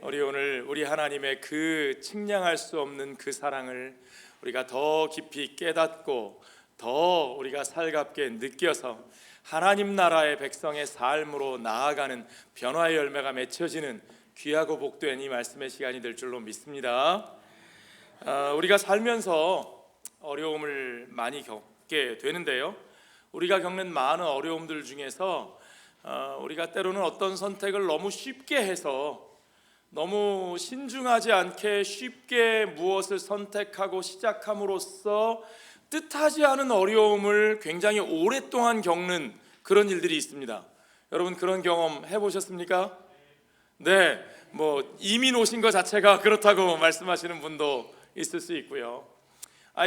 오늘 우리 하나님의 그 측량할 수 없는 그 사랑을 우리가 더 깊이 깨닫고 더 우리가 살갑게 느껴서 하나님 나라의 백성의 삶으로 나아가는 변화의 열매가 맺혀지는 귀하고 복된 이 말씀의 시간이 될 줄로 믿습니다. 우리가 살면서 어려움을 많이 겪게 되는데요, 우리가 겪는 많은 어려움들 중에서 우리가 때로는 어떤 선택을 너무 쉽게 해서 너무 신중하지 않게 쉽게 무엇을 선택하고 시작함으로써 뜻하지 않은 어려움을 굉장히 오랫동안 겪는 그런 일들이 있습니다. 여러분 그런 경험 해보셨습니까? 네, 이민 오신 것 자체가 그렇다고 말씀하시는 분도 있을 수 있고요.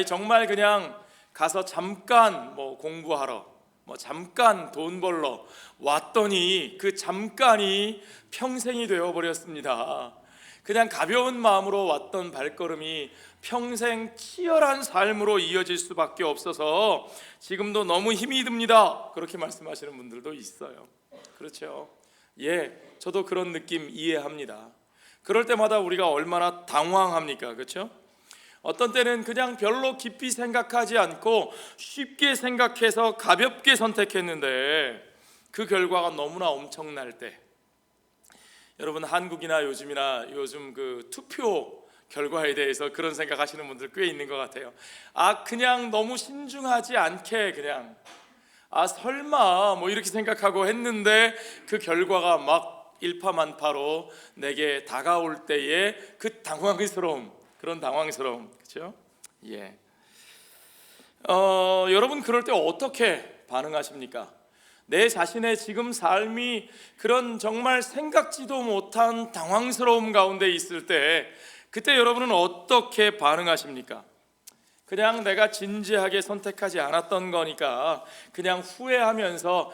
정말 그냥 가서 잠깐 공부하러 잠깐 돈 벌러 왔더니 그 잠깐이 평생이 되어버렸습니다. 그냥 가벼운 마음으로 왔던 발걸음이 평생 치열한 삶으로 이어질 수밖에 없어서 지금도 너무 힘이 듭니다, 그렇게 말씀하시는 분들도 있어요. 그렇죠? 저도 그런 느낌 이해합니다. 그럴 때마다 우리가 얼마나 당황합니까? 그렇죠? 어떤 때는 그냥 별로 깊이 생각하지 않고 쉽게 생각해서 가볍게 선택했는데 그 결과가 너무나 엄청날 때, 여러분 한국이나 요즘 그 투표 결과에 대해서 그런 생각하시는 분들 꽤 있는 것 같아요. 그냥 너무 신중하지 않게 그냥 설마 이렇게 생각하고 했는데 그 결과가 막 일파만파로 내게 다가올 때의 그 그런 당황스러움, 그렇죠? 여러분 그럴 때 어떻게 반응하십니까? 내 자신의 지금 삶이 그런 정말 생각지도 못한 당황스러움 가운데 있을 때 그때 여러분은 어떻게 반응하십니까? 그냥 내가 진지하게 선택하지 않았던 거니까 그냥 후회하면서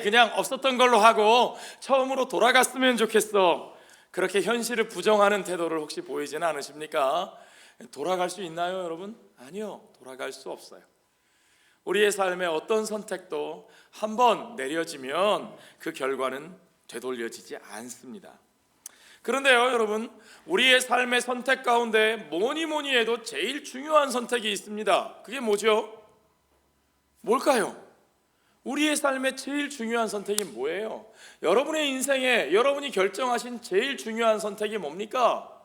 그냥 없었던 걸로 하고 처음으로 돌아갔으면 좋겠어, 그렇게 현실을 부정하는 태도를 혹시 보이지는 않으십니까? 돌아갈 수 있나요, 여러분? 아니요, 돌아갈 수 없어요. 우리의 삶의 어떤 선택도 한번 내려지면 그 결과는 되돌려지지 않습니다. 그런데요, 여러분, 우리의 삶의 선택 가운데 뭐니 해도 제일 중요한 선택이 있습니다. 그게 뭐죠? 뭘까요? 우리의 삶의 제일 중요한 선택이 뭐예요? 여러분의 인생에 여러분이 결정하신 제일 중요한 선택이 뭡니까?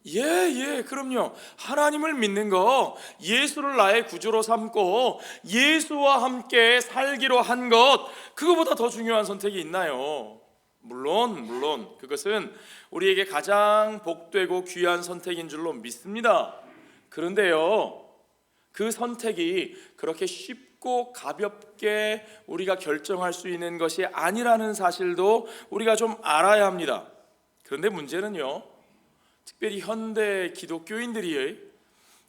그럼요. 하나님을 믿는 거, 예수를 나의 구주로 삼고 예수와 함께 살기로 한 것, 그거보다 더 중요한 선택이 있나요? 물론 그것은 우리에게 가장 복되고 귀한 선택인 줄로 믿습니다. 그런데요, 그 선택이 그렇게 쉽고 가볍게 우리가 결정할 수 있는 것이 아니라는 사실도 우리가 좀 알아야 합니다. 그런데 문제는요, 특별히 현대 기독교인들이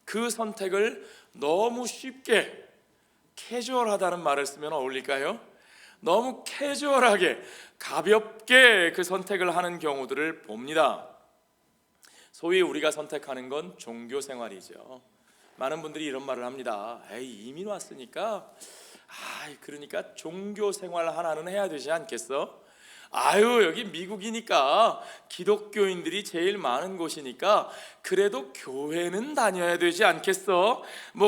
그 선택을 너무 쉽게, 캐주얼하다는 말을 쓰면 어울릴까요? 너무 캐주얼하게, 가볍게 그 선택을 하는 경우들을 봅니다. 소위 우리가 선택하는 건 종교 생활이죠. 많은 분들이 이런 말을 합니다. 이민 왔으니까 그러니까 종교 생활 하나는 해야 되지 않겠어? 여기 미국이니까 기독교인들이 제일 많은 곳이니까 그래도 교회는 다녀야 되지 않겠어?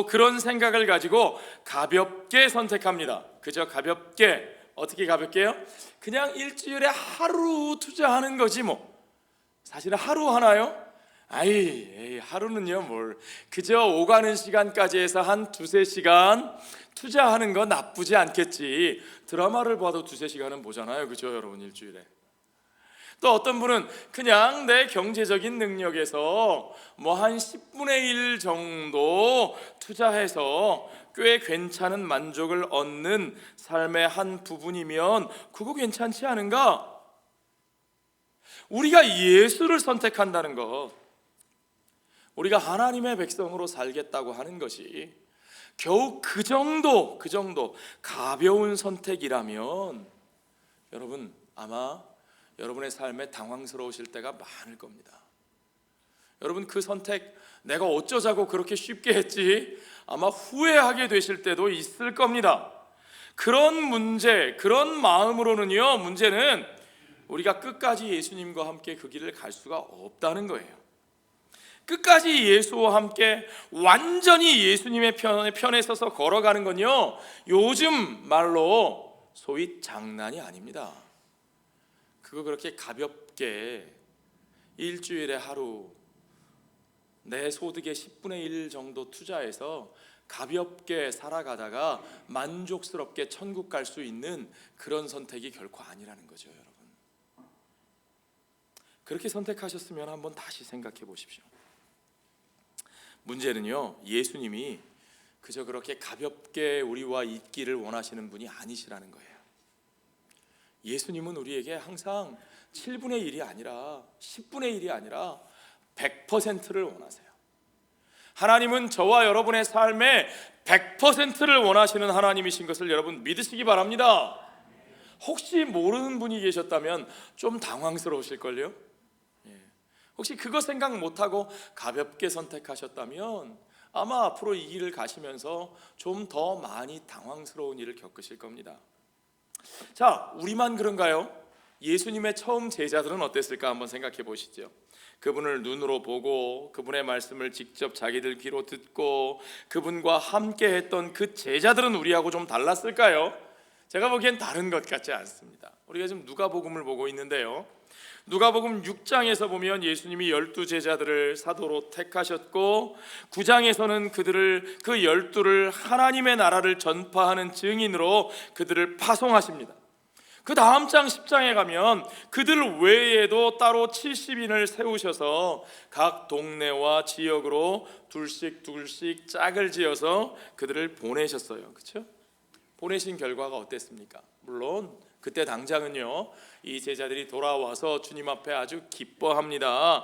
그런 생각을 가지고 가볍게 선택합니다. 그저 가볍게. 어떻게 가볍게요? 그냥 일주일에 하루 투자하는 거지 사실은 하루 하나요? 하루는요 그저 오가는 시간까지 해서 한 2-3시간 투자하는 거 나쁘지 않겠지. 드라마를 봐도 2-3시간은 보잖아요, 그죠 여러분, 일주일에. 또 어떤 분은 그냥 내 경제적인 능력에서 한 10분의 1 정도 투자해서 꽤 괜찮은 만족을 얻는 삶의 한 부분이면 그거 괜찮지 않은가? 우리가 예수를 선택한다는 것, 우리가 하나님의 백성으로 살겠다고 하는 것이 겨우 그 정도 가벼운 선택이라면 여러분 아마 여러분의 삶에 당황스러우실 때가 많을 겁니다. 여러분 그 선택 내가 어쩌자고 그렇게 쉽게 했지, 아마 후회하게 되실 때도 있을 겁니다. 그런 마음으로는요, 문제는 우리가 끝까지 예수님과 함께 그 길을 갈 수가 없다는 거예요. 끝까지 예수와 함께 완전히 예수님의 편에 서서 걸어가는 건요, 요즘 말로 소위 장난이 아닙니다. 그거 그렇게 가볍게 일주일에 하루 내 소득의 10분의 1 정도 투자해서 가볍게 살아가다가 만족스럽게 천국 갈 수 있는 그런 선택이 결코 아니라는 거죠, 여러분. 그렇게 선택하셨으면 한번 다시 생각해 보십시오. 문제는요, 예수님이 그저 그렇게 가볍게 우리와 있기를 원하시는 분이 아니시라는 거예요. 예수님은 우리에게 항상 7분의 1이 아니라 10분의 1이 아니라 100%를 원하세요. 하나님은 저와 여러분의 삶에 100%를 원하시는 하나님이신 것을 여러분 믿으시기 바랍니다. 혹시 모르는 분이 계셨다면 좀 당황스러우실걸요? 혹시 그거 생각 못하고 가볍게 선택하셨다면 아마 앞으로 이 길을 가시면서 좀 더 많이 당황스러운 일을 겪으실 겁니다. 자, 우리만 그런가요? 예수님의 처음 제자들은 어땠을까 한번 생각해 보시죠. 그분을 눈으로 보고 그분의 말씀을 직접 자기들 귀로 듣고 그분과 함께 했던 그 제자들은 우리하고 좀 달랐을까요? 제가 보기엔 다른 것 같지 않습니다. 우리가 지금 누가복음을 보고 있는데요, 누가복음 6장에서 보면 예수님이 12제자들을 사도로 택하셨고 9장에서는 그들을 그 12를 하나님의 나라를 전파하는 증인으로 그들을 파송하십니다. 그 다음 장 10장에 가면 그들 외에도 따로 70인을 세우셔서 각 동네와 지역으로 둘씩 짝을 지어서 그들을 보내셨어요. 그렇죠? 보내신 결과가 어땠습니까? 물론 그때 당장은요, 이 제자들이 돌아와서 주님 앞에 아주 기뻐합니다.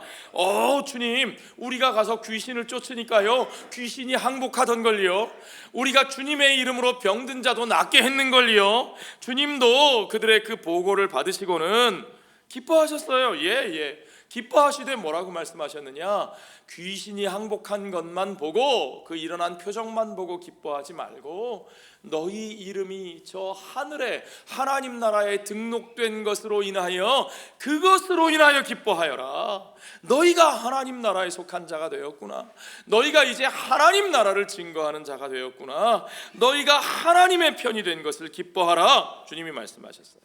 주님, 우리가 가서 귀신을 쫓으니까요, 귀신이 항복하던걸요. 우리가 주님의 이름으로 병든 자도 낫게 했는걸요. 주님도 그들의 그 보고를 받으시고는 기뻐하셨어요. 예. 기뻐하시되 뭐라고 말씀하셨느냐? 귀신이 항복한 것만 보고 그 일어난 표정만 보고 기뻐하지 말고 너희 이름이 저 하늘에 하나님 나라에 등록된 것으로 인하여 그것으로 인하여 기뻐하여라. 너희가 하나님 나라에 속한 자가 되었구나. 너희가 이제 하나님 나라를 증거하는 자가 되었구나. 너희가 하나님의 편이 된 것을 기뻐하라. 주님이 말씀하셨어요.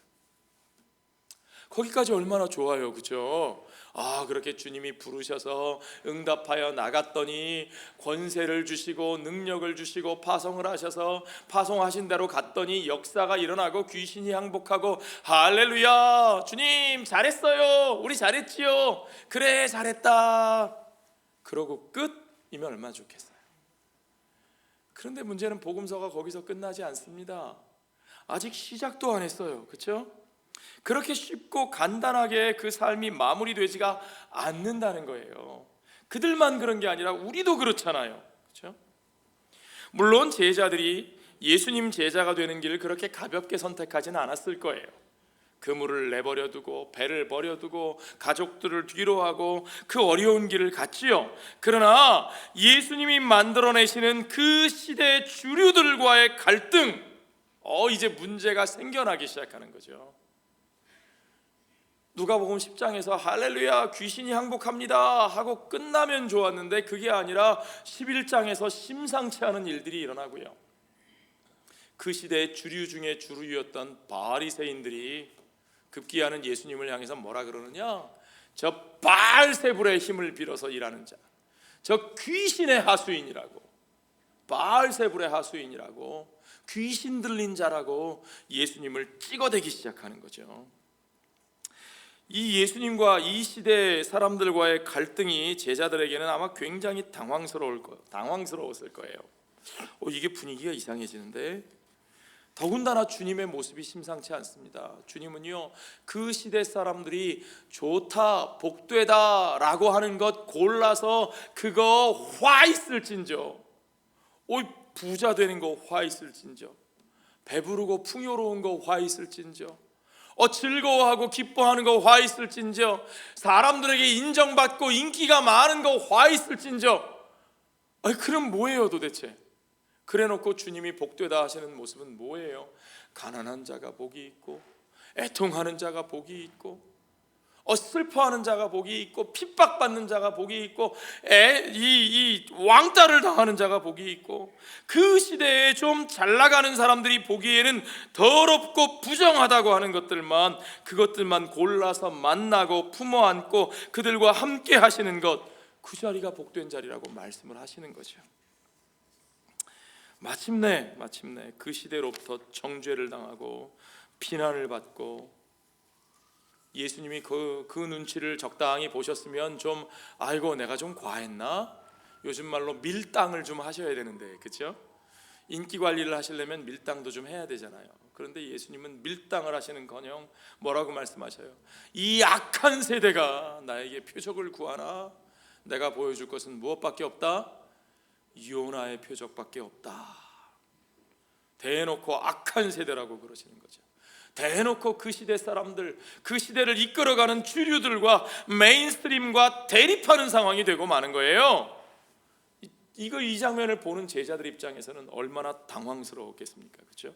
거기까지 얼마나 좋아요, 그죠? 그렇게 주님이 부르셔서 응답하여 나갔더니 권세를 주시고 능력을 주시고 파송을 하셔서 파송하신 대로 갔더니 역사가 일어나고 귀신이 항복하고 할렐루야, 주님 잘했어요, 우리 잘했지요, 그래 잘했다, 그러고 끝이면 얼마나 좋겠어요. 그런데 문제는 복음서가 거기서 끝나지 않습니다. 아직 시작도 안 했어요, 그렇죠? 그렇게 쉽고 간단하게 그 삶이 마무리되지가 않는다는 거예요. 그들만 그런 게 아니라 우리도 그렇잖아요, 그렇죠? 물론 제자들이 예수님 제자가 되는 길을 그렇게 가볍게 선택하지는 않았을 거예요. 그물을 내버려두고 배를 버려두고 가족들을 뒤로하고 그 어려운 길을 갔지요. 그러나 예수님이 만들어내시는 그 시대의 주류들과의 갈등, 이제 문제가 생겨나기 시작하는 거죠. 누가복음 10장에서 할렐루야 귀신이 항복합니다 하고 끝나면 좋았는데 그게 아니라 11장에서 심상치 않은 일들이 일어나고요. 그 시대의 주류 중에 주류였던 바리새인들이 급기야는 예수님을 향해서 뭐라 그러느냐? 저 바알세불의 힘을 빌어서 일하는 자, 저 귀신의 하수인이라고, 바알세불의 하수인이라고, 귀신 들린 자라고 예수님을 찍어대기 시작하는 거죠. 이 예수님과 이 시대 사람들과의 갈등이 제자들에게는 아마 굉장히 당황스러웠을 거예요. 이게 분위기가 이상해지는데, 더군다나 주님의 모습이 심상치 않습니다. 주님은요, 그 시대 사람들이 좋다, 복되다 라고 하는 것 골라서 그거 화 있을진저, 부자 되는 거 화 있을진저, 배부르고 풍요로운 거 화 있을진저, 즐거워하고 기뻐하는 거 화 있을진저, 사람들에게 인정받고 인기가 많은 거 화 있을진저. 그럼 뭐예요 도대체? 그래놓고 주님이 복되다 하시는 모습은 뭐예요? 가난한 자가 복이 있고 애통하는 자가 복이 있고, 슬퍼하는 자가 복이 있고, 핍박받는 자가 복이 있고, 이 왕따를 당하는 자가 복이 있고, 그 시대에 좀 잘나가는 사람들이 보기에는 더럽고 부정하다고 하는 것들만, 그것들만 골라서 만나고 품어 안고 그들과 함께 하시는 것, 그 자리가 복된 자리라고 말씀을 하시는 거죠. 마침내 그 시대로부터 정죄를 당하고 비난을 받고, 예수님이 그 눈치를 적당히 보셨으면 좀 아이고 내가 좀 과했나? 요즘 말로 밀당을 좀 하셔야 되는데, 그렇죠? 인기 관리를 하시려면 밀당도 좀 해야 되잖아요. 그런데 예수님은 밀당을 하시는커녕 뭐라고 말씀하셔요? 이 악한 세대가 나에게 표적을 구하나? 내가 보여줄 것은 무엇밖에 없다? 요나의 표적밖에 없다. 대놓고 악한 세대라고 그러시는 거죠. 대놓고 그 시대 사람들, 그 시대를 이끌어가는 주류들과 메인스트림과 대립하는 상황이 되고 마는 거예요. 이 장면을 보는 제자들 입장에서는 얼마나 당황스러웠겠습니까? 그렇죠?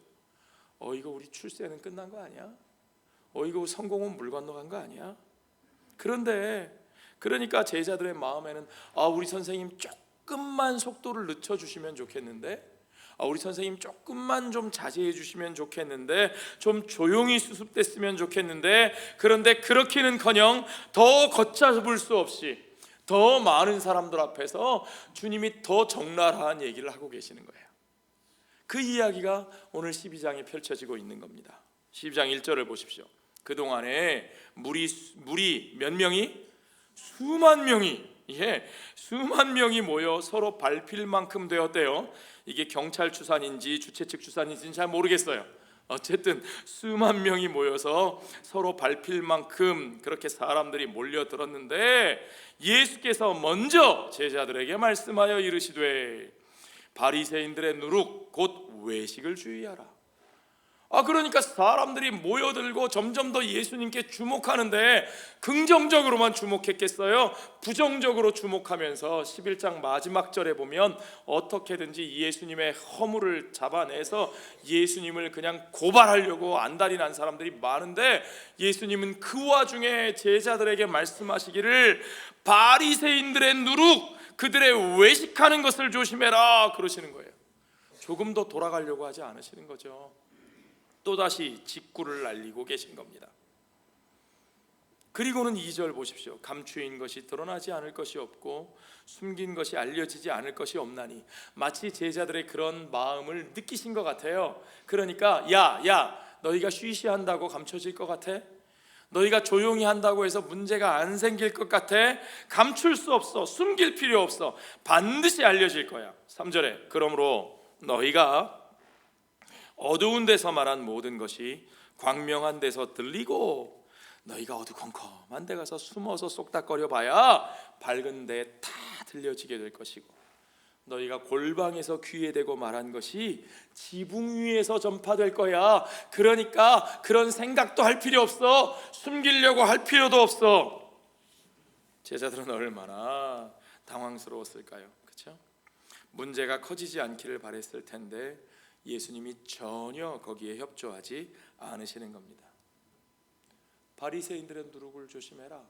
이거 우리 출세는 끝난 거 아니야? 이거 성공은 물 건너간 거 아니야? 그러니까 제자들의 마음에는 우리 선생님 조금만 속도를 늦춰주시면 좋겠는데, 우리 선생님 조금만 좀 자제해 주시면 좋겠는데, 좀 조용히 수습됐으면 좋겠는데, 그런데 그렇기는커녕 더 걷잡을 수 없이 더 많은 사람들 앞에서 주님이 더 적나라한 얘기를 하고 계시는 거예요. 그 이야기가 오늘 12장에 펼쳐지고 있는 겁니다. 12장 1절을 보십시오. 그동안에 물이 몇 명이? 수만 명이 모여 서로 밟힐 만큼 되었대요. 이게 경찰 추산인지 주최 측 추산인지는 잘 모르겠어요. 어쨌든 수만 명이 모여서 서로 밟힐 만큼 그렇게 사람들이 몰려들었는데, 예수께서 먼저 제자들에게 말씀하여 이르시되 바리새인들의 누룩 곧 외식을 주의하라. 그러니까 사람들이 모여들고 점점 더 예수님께 주목하는데, 긍정적으로만 주목했겠어요? 부정적으로 주목하면서 11장 마지막 절에 보면 어떻게든지 예수님의 허물을 잡아내서 예수님을 그냥 고발하려고 안달이 난 사람들이 많은데, 예수님은 그 와중에 제자들에게 말씀하시기를 바리새인들의 누룩, 그들의 외식하는 것을 조심해라 그러시는 거예요. 조금 더 돌아가려고 하지 않으시는 거죠. 또다시 직구를 날리고 계신 겁니다. 그리고는 2절 보십시오. 감추인 것이 드러나지 않을 것이 없고 숨긴 것이 알려지지 않을 것이 없나니, 마치 제자들의 그런 마음을 느끼신 것 같아요. 그러니까 야 너희가 쉬쉬한다고 감춰질 것 같아? 너희가 조용히 한다고 해서 문제가 안 생길 것 같아? 감출 수 없어. 숨길 필요 없어. 반드시 알려질 거야. 3절에 그러므로 너희가 어두운 데서 말한 모든 것이 광명한 데서 들리고, 너희가 어두컴컴한 데 가서 숨어서 쏙닥거려 봐야 밝은 데에 다 들려지게 될 것이고, 너희가 골방에서 귀에 대고 말한 것이 지붕 위에서 전파될 거야. 그러니까 그런 생각도 할 필요 없어. 숨기려고 할 필요도 없어. 제자들은 얼마나 당황스러웠을까요? 그렇죠? 문제가 커지지 않기를 바랬을 텐데 예수님이 전혀 거기에 협조하지 않으시는 겁니다. 바리새인들의 누룩을 조심해라.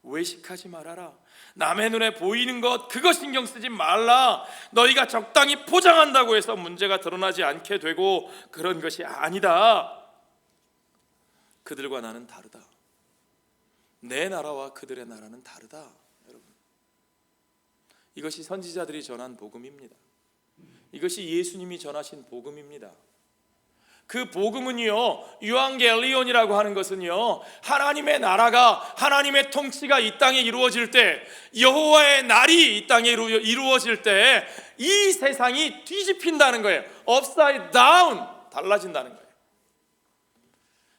외식하지 말아라. 남의 눈에 보이는 것 그거 신경 쓰지 말라. 너희가 적당히 포장한다고 해서 문제가 드러나지 않게 되고 그런 것이 아니다. 그들과 나는 다르다. 내 나라와 그들의 나라는 다르다. 여러분, 이것이 선지자들이 전한 복음입니다. 이것이 예수님이 전하신 복음입니다. 그 복음은요, 유앙겔리온이라고 하는 것은요, 하나님의 나라가, 하나님의 통치가 이 땅에 이루어질 때, 여호와의 날이 이 땅에 이루어질 때 이 세상이 뒤집힌다는 거예요. upside down, 달라진다는 거예요.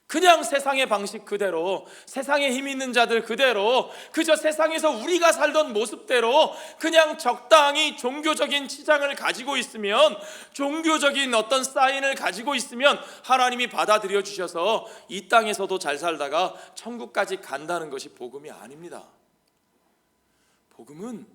그냥 세상의 방식 그대로, 세상에 힘 있는 자들 그대로, 그저 세상에서 우리가 살던 모습대로 그냥 적당히 종교적인 치장을 가지고 있으면, 종교적인 어떤 사인을 가지고 있으면 하나님이 받아들여 주셔서 이 땅에서도 잘 살다가 천국까지 간다는 것이 복음이 아닙니다. 복음은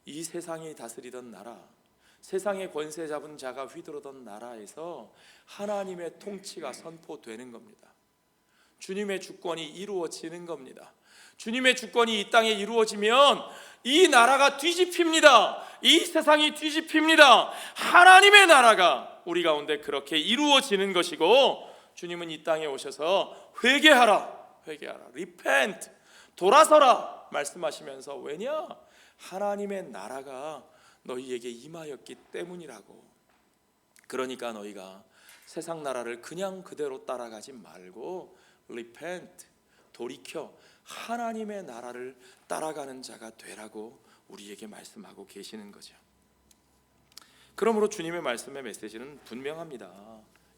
이 세상이 다스리던 나라, 세상의 권세 잡은 자가 휘두르던 나라에서 하나님의 통치가 선포되는 겁니다. 주님의 주권이 이루어지는 겁니다. 주님의 주권이 이 땅에 이루어지면 이 나라가 뒤집힙니다. 이 세상이 뒤집힙니다. 하나님의 나라가 우리 가운데 그렇게 이루어지는 것이고, 주님은 이 땅에 오셔서 회개하라, repent, 돌아서라 말씀하시면서, 왜냐? 하나님의 나라가 너희에게 임하였기 때문이라고. 그러니까 너희가 세상 나라를 그냥 그대로 따라가지 말고 repent, 돌이켜 하나님의 나라를 따라가는 자가 되라고 우리에게 말씀하고 계시는 거죠. 그러므로 주님의 말씀의 메시지는 분명합니다.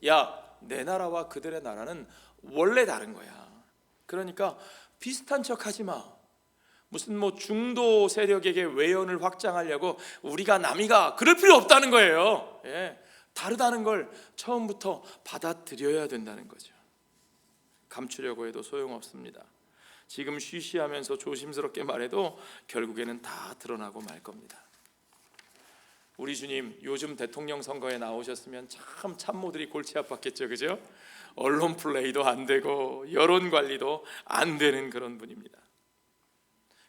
야, 내 나라와 그들의 나라는 원래 다른 거야. 그러니까 비슷한 척 하지 마. 무슨 중도 세력에게 외연을 확장하려고 우리가 남이가 그럴 필요 없다는 거예요. 다르다는 걸 처음부터 받아들여야 된다는 거죠. 감추려고 해도 소용없습니다. 지금 쉬쉬하면서 조심스럽게 말해도 결국에는 다 드러나고 말 겁니다. 우리 주님 요즘 대통령 선거에 나오셨으면 참 참모들이 골치 아팠겠죠, 그죠? 언론 플레이도 안 되고 여론 관리도 안 되는 그런 분입니다.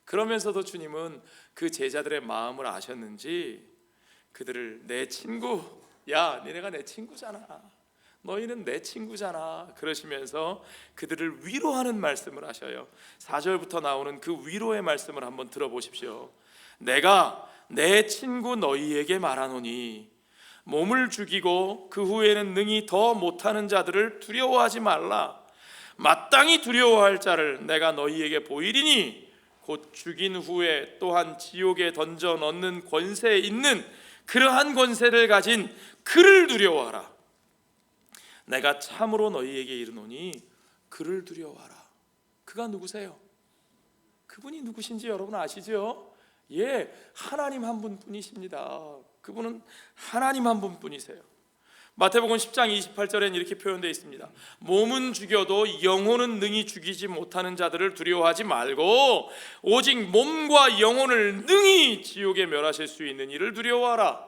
그러면서도 주님은 그 제자들의 마음을 아셨는지 그들을 내 친구, 야, 니네가 내 친구잖아, 너희는 내 친구잖아, 그러시면서 그들을 위로하는 말씀을 하셔요. 4절부터 나오는 그 위로의 말씀을 한번 들어보십시오. 내가 내 친구 너희에게 말하노니 몸을 죽이고 그 후에는 능히 더 못하는 자들을 두려워하지 말라. 마땅히 두려워할 자를 내가 너희에게 보이리니 곧 죽인 후에 또한 지옥에 던져 넣는 권세에 있는 그러한 권세를 가진 그를 두려워하라. 내가 참으로 너희에게 이르노니 그를 두려워하라. 그가 누구세요? 그분이 누구신지 여러분 아시죠? 하나님 한 분뿐이십니다. 그분은 하나님 한 분뿐이세요. 마태복음 10장 28절엔 이렇게 표현되어 있습니다. 몸은 죽여도 영혼은 능히 죽이지 못하는 자들을 두려워하지 말고 오직 몸과 영혼을 능히 지옥에 멸하실 수 있는 이를 두려워하라.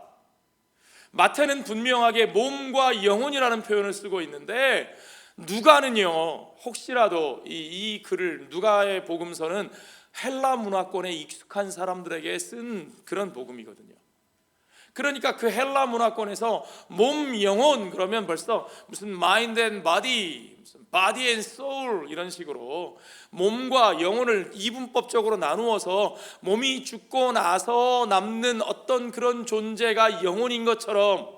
마태는 분명하게 몸과 영혼이라는 표현을 쓰고 있는데, 누가는요, 혹시라도 이 글을, 누가의 복음서는 헬라 문화권에 익숙한 사람들에게 쓴 그런 복음이거든요. 그러니까 그 헬라 문화권에서 몸, 영혼 그러면 벌써 무슨 mind and body, 무슨 body and soul 이런 식으로 몸과 영혼을 이분법적으로 나누어서 몸이 죽고 나서 남는 어떤 그런 존재가 영혼인 것처럼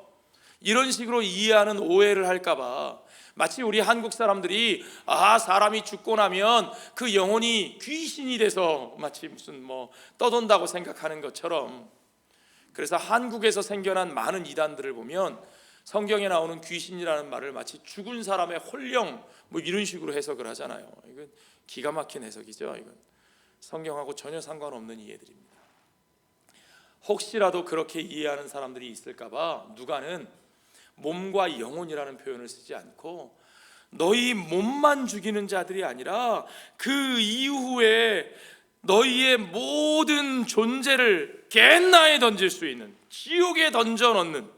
이런 식으로 이해하는 오해를 할까봐, 마치 우리 한국 사람들이 사람이 죽고 나면 그 영혼이 귀신이 돼서 마치 무슨 떠돈다고 생각하는 것처럼, 그래서 한국에서 생겨난 많은 이단들을 보면 성경에 나오는 귀신이라는 말을 마치 죽은 사람의 혼령 이런 식으로 해석을 하잖아요. 이건 기가 막힌 해석이죠. 이건 성경하고 전혀 상관없는 이해들입니다. 혹시라도 그렇게 이해하는 사람들이 있을까봐 누가는 몸과 영혼이라는 표현을 쓰지 않고 너희 몸만 죽이는 자들이 아니라 그 이후에 너희의 모든 존재를 겟나에 던질 수 있는, 지옥에 던져 넣는,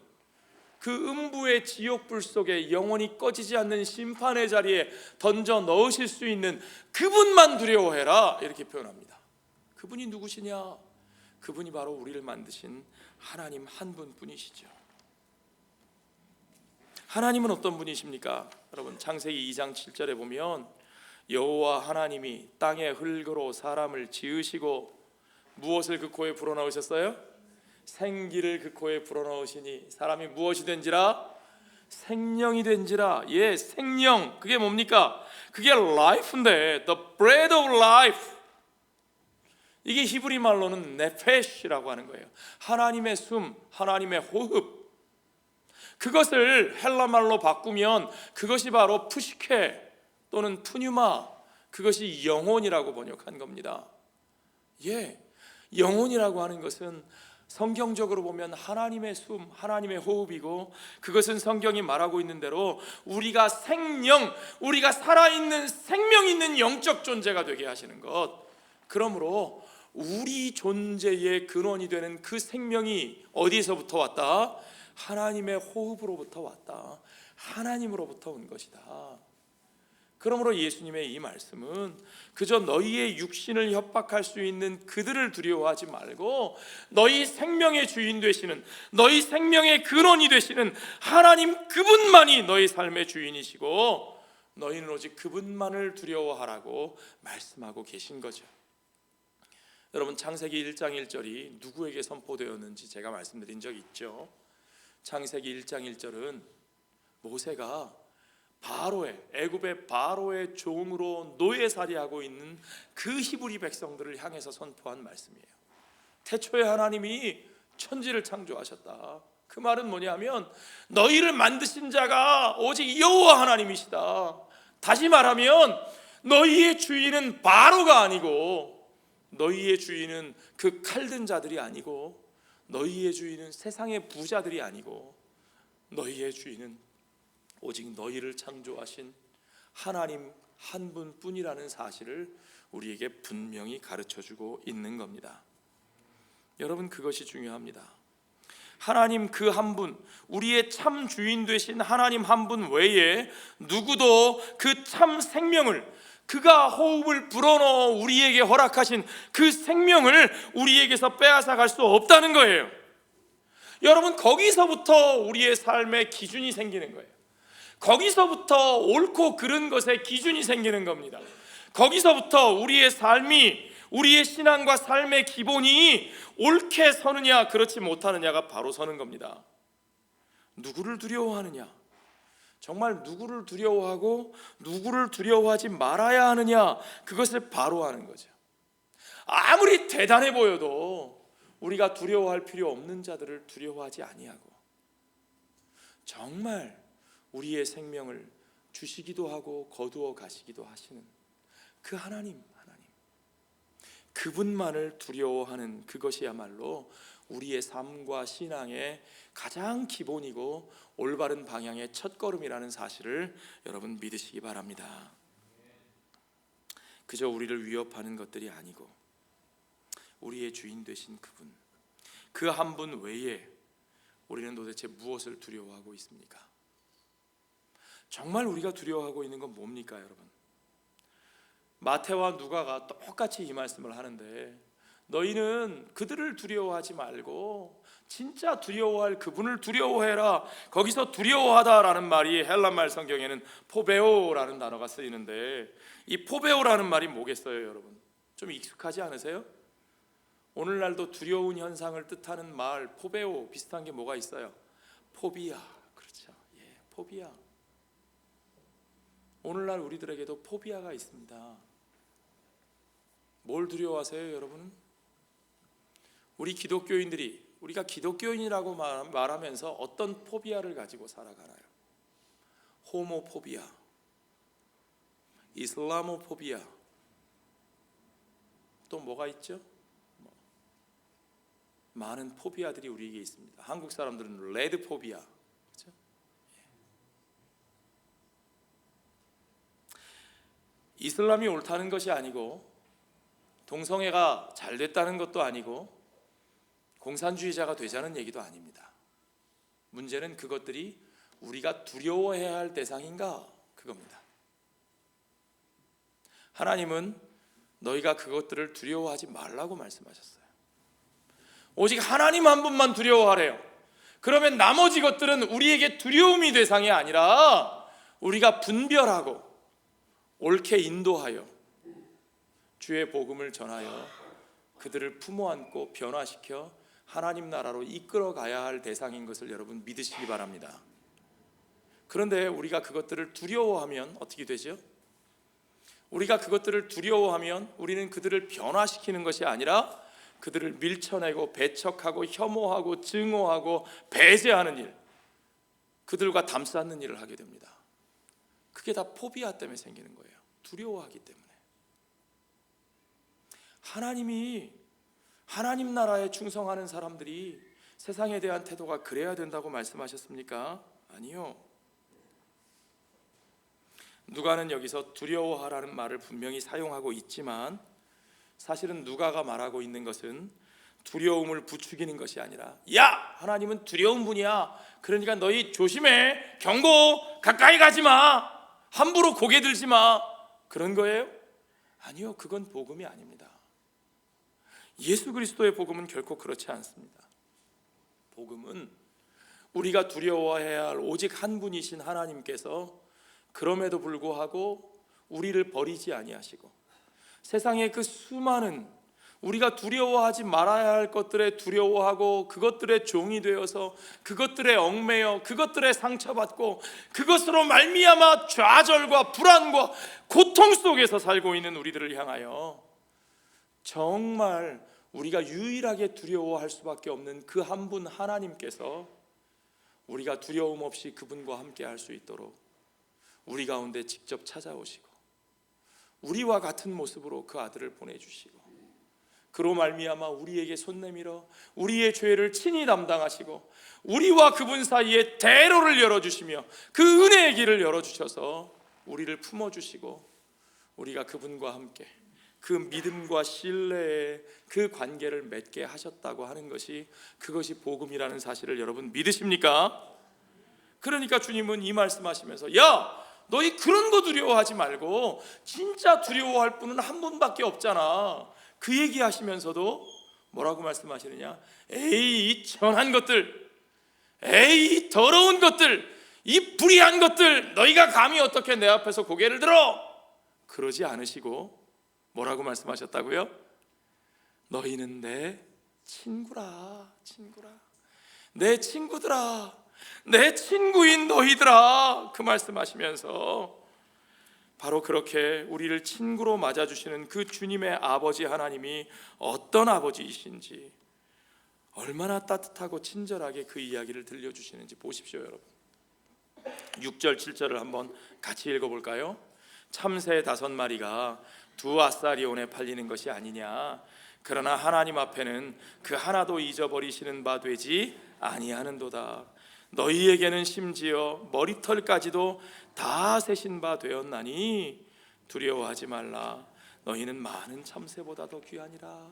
그 음부의 지옥불 속에 영원히 꺼지지 않는 심판의 자리에 던져 넣으실 수 있는 그분만 두려워해라, 이렇게 표현합니다. 그분이 누구시냐? 그분이 바로 우리를 만드신 하나님 한 분뿐이시죠. 하나님은 어떤 분이십니까? 여러분, 창세기 2장 7절에 보면 여호와 하나님이 땅의 흙으로 사람을 지으시고 무엇을 그 코에 불어넣으셨어요? 생기를 그 코에 불어넣으시니 사람이 무엇이 된지라? 생명이 된지라. 생명, 그게 뭡니까? 그게 life인데, the bread of life. 이게 히브리 말로는 네페시라고 하는 거예요. 하나님의 숨, 하나님의 호흡. 그것을 헬라 말로 바꾸면 그것이 바로 푸시케 또는 푸뉴마, 그것이 영혼이라고 번역한 겁니다. 영혼이라고 하는 것은 성경적으로 보면 하나님의 숨, 하나님의 호흡이고, 그것은 성경이 말하고 있는 대로 우리가 생명, 우리가 살아있는 생명 있는 영적 존재가 되게 하시는 것. 그러므로 우리 존재의 근원이 되는 그 생명이 어디서부터 왔다? 하나님의 호흡으로부터 왔다. 하나님으로부터 온 것이다. 그러므로 예수님의 이 말씀은 그저 너희의 육신을 협박할 수 있는 그들을 두려워하지 말고 너희 생명의 주인 되시는, 너희 생명의 근원이 되시는 하나님 그분만이 너희 삶의 주인이시고 너희는 오직 그분만을 두려워하라고 말씀하고 계신 거죠. 여러분, 창세기 1장 1절이 누구에게 선포되었는지 제가 말씀드린 적 있죠. 창세기 1장 1절은 모세가 애굽의 바로의 종으로 노예살이하고 있는 그 히브리 백성들을 향해서 선포한 말씀이에요. 태초에 하나님이 천지를 창조하셨다. 그 말은 뭐냐면 너희를 만드신 자가 오직 여호와 하나님이시다. 다시 말하면 너희의 주인은 바로가 아니고, 너희의 주인은 그 칼든 자들이 아니고, 너희의 주인은 세상의 부자들이 아니고, 너희의 주인은 오직 너희를 창조하신 하나님 한 분뿐이라는 사실을 우리에게 분명히 가르쳐주고 있는 겁니다. 여러분, 그것이 중요합니다. 하나님 그 한 분, 우리의 참 주인 되신 하나님 한 분 외에 누구도 그 참 생명을, 그가 호흡을 불어넣어 우리에게 허락하신 그 생명을 우리에게서 빼앗아 갈 수 없다는 거예요. 여러분, 거기서부터 우리의 삶의 기준이 생기는 거예요. 거기서부터 옳고 그른 것의 기준이 생기는 겁니다. 거기서부터 우리의 삶이, 우리의 신앙과 삶의 기본이 옳게 서느냐 그렇지 못하느냐가 바로 서는 겁니다. 누구를 두려워하느냐, 정말 누구를 두려워하고 누구를 두려워하지 말아야 하느냐, 그것을 바로 하는 거죠. 아무리 대단해 보여도 우리가 두려워할 필요 없는 자들을 두려워하지 아니하고, 정말 우리의 생명을 주시기도 하고 거두어 가시기도 하시는 그 하나님, 그분만을 두려워하는 그것이야말로 우리의 삶과 신앙의 가장 기본이고 올바른 방향의 첫걸음이라는 사실을 여러분 믿으시기 바랍니다. 그저 우리를 위협하는 것들이 아니고 우리의 주인 되신 그분, 그 한 분 외에 우리는 도대체 무엇을 두려워하고 있습니까? 정말 우리가 두려워하고 있는 건 뭡니까, 여러분? 마태와 누가가 똑같이 이 말씀을 하는데, 너희는 그들을 두려워하지 말고 진짜 두려워할 그분을 두려워해라. 거기서 두려워하다라는 말이 헬란말 성경에는 포베오라는 단어가 쓰이는데, 이 포베오라는 말이 뭐겠어요, 여러분? 좀 익숙하지 않으세요? 오늘날도 두려운 현상을 뜻하는 말 포베오 비슷한 게 뭐가 있어요? 포비아. 그렇죠. 포비아. 오늘날 우리들에게도 포비아가 있습니다. 뭘 두려워하세요, 여러분? 우리 기독교인들이, 우리가 기독교인이라고 말하면서 어떤 포비아를 가지고 살아가나요? 호모포비아, 이슬라모포비아, 또 뭐가 있죠? 많은 포비아들이 우리에게 있습니다. 한국 사람들은 레드포비아, 그렇죠? 이슬람이 옳다는 것이 아니고, 동성애가 잘 됐다는 것도 아니고, 공산주의자가 되자는 얘기도 아닙니다. 문제는 그것들이 우리가 두려워해야 할 대상인가, 그겁니다. 하나님은 너희가 그것들을 두려워하지 말라고 말씀하셨어요. 오직 하나님 한 분만 두려워하래요. 그러면 나머지 것들은 우리에게 두려움이 대상이 아니라 우리가 분별하고 옳게 인도하여 주의 복음을 전하여 그들을 품어 안고 변화시켜 하나님 나라로 이끌어 가야 할 대상인 것을 여러분 믿으시기 바랍니다. 그런데 우리가 그것들을 두려워하면 어떻게 되죠? 우리가 그것들을 두려워하면 우리는 그들을 변화시키는 것이 아니라 그들을 밀쳐내고 배척하고 혐오하고 증오하고 배제하는 일, 그들과 담쌓는 일을 하게 됩니다. 그게 다 포비아 때문에 생기는 거예요. 두려워하기 때문에. 하나님이, 하나님 나라에 충성하는 사람들이 세상에 대한 태도가 그래야 된다고 말씀하셨습니까? 아니요. 누가는 여기서 두려워하라는 말을 분명히 사용하고 있지만, 사실은 누가가 말하고 있는 것은 두려움을 부추기는 것이 아니라, 야! 하나님은 두려운 분이야. 그러니까 너희 조심해. 경고! 가까이 가지 마. 함부로 고개 들지 마, 그런 거예요? 아니요, 그건 복음이 아닙니다. 예수 그리스도의 복음은 결코 그렇지 않습니다. 복음은 우리가 두려워해야 할 오직 한 분이신 하나님께서 그럼에도 불구하고 우리를 버리지 아니하시고 세상의 그 수많은 우리가 두려워하지 말아야 할 것들에 두려워하고 그것들의 종이 되어서 그것들에 얽매여 그것들에 상처받고 그것으로 말미암아 좌절과 불안과 고통 속에서 살고 있는 우리들을 향하여 정말 우리가 유일하게 두려워할 수밖에 없는 그 한 분 하나님께서 우리가 두려움 없이 그분과 함께 할 수 있도록 우리 가운데 직접 찾아오시고 우리와 같은 모습으로 그 아들을 보내주시고 그로 말미암아 우리에게 손 내밀어 우리의 죄를 친히 담당하시고 우리와 그분 사이에 대로를 열어주시며 그 은혜의 길을 열어주셔서 우리를 품어주시고 우리가 그분과 함께 그 믿음과 신뢰의 그 관계를 맺게 하셨다고 하는 것이 그것이 복음이라는 사실을 여러분 믿으십니까? 그러니까 주님은 이 말씀하시면서 야, 너희 그런 거 두려워하지 말고 진짜 두려워할 분은 한 분밖에 없잖아, 그 얘기하시면서도 뭐라고 말씀하시느냐? 에이 이 천한 것들, 에이 이 더러운 것들, 이 불의한 것들, 너희가 감히 어떻게 내 앞에서 고개를 들어? 그러지 않으시고 뭐라고 말씀하셨다고요? 너희는 내 친구라, 친구라, 내 친구들아, 내 친구인 너희들아, 그 말씀하시면서 바로 그렇게 우리를 친구로 맞아주시는 그 주님의 아버지 하나님이 어떤 아버지이신지 얼마나 따뜻하고 친절하게 그 이야기를 들려주시는지 보십시오. 여러분 6절 7절을 한번 같이 읽어볼까요? 참새 5마리가 2아사리온에 팔리는 것이 아니냐, 그러나 하나님 앞에는 그 하나도 잊어버리시는 바 되지 아니하는도다. 너희에게는 심지어 머리털까지도 다 세신 바 되었나니 두려워하지 말라. 너희는 많은 참새보다 더 귀하니라.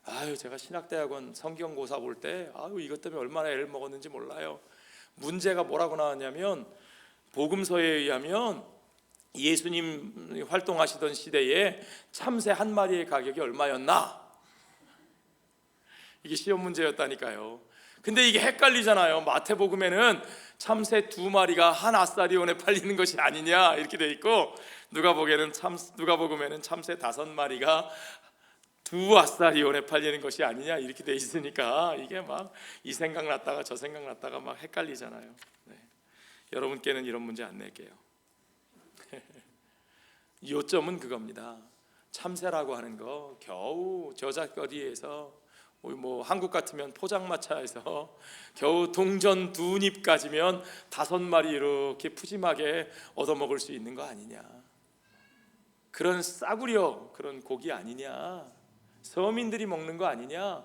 아유, 제가 신학대학원 성경고사 볼 때 이것 때문에 얼마나 애를 먹었는지 몰라요. 문제가 뭐라고 나왔냐면 복음서에 의하면 예수님 활동하시던 시대에 참새 한 마리의 가격이 얼마였나? 이게 시험 문제였다니까요. 근데 이게 헷갈리잖아요. 마태복음에는 참새 2마리가 한 아사리온에 팔리는 것이 아니냐 이렇게 돼 있고 누가복음에는 참새 5마리가 2아사리온에 팔리는 것이 아니냐 이렇게 돼 있으니까 이게 막 이 생각 났다가 저 생각 났다가 막 헷갈리잖아요. 네. 여러분께는 이런 문제 안 낼게요. 요점은 그겁니다. 참새라고 하는 거 겨우 저작거리에서 뭐 한국 같으면 포장마차에서 겨우 동전 2입 가지면 5마리 이렇게 푸짐하게 얻어먹을 수 있는 거 아니냐, 그런 싸구려 그런 고기 아니냐, 서민들이 먹는 거 아니냐.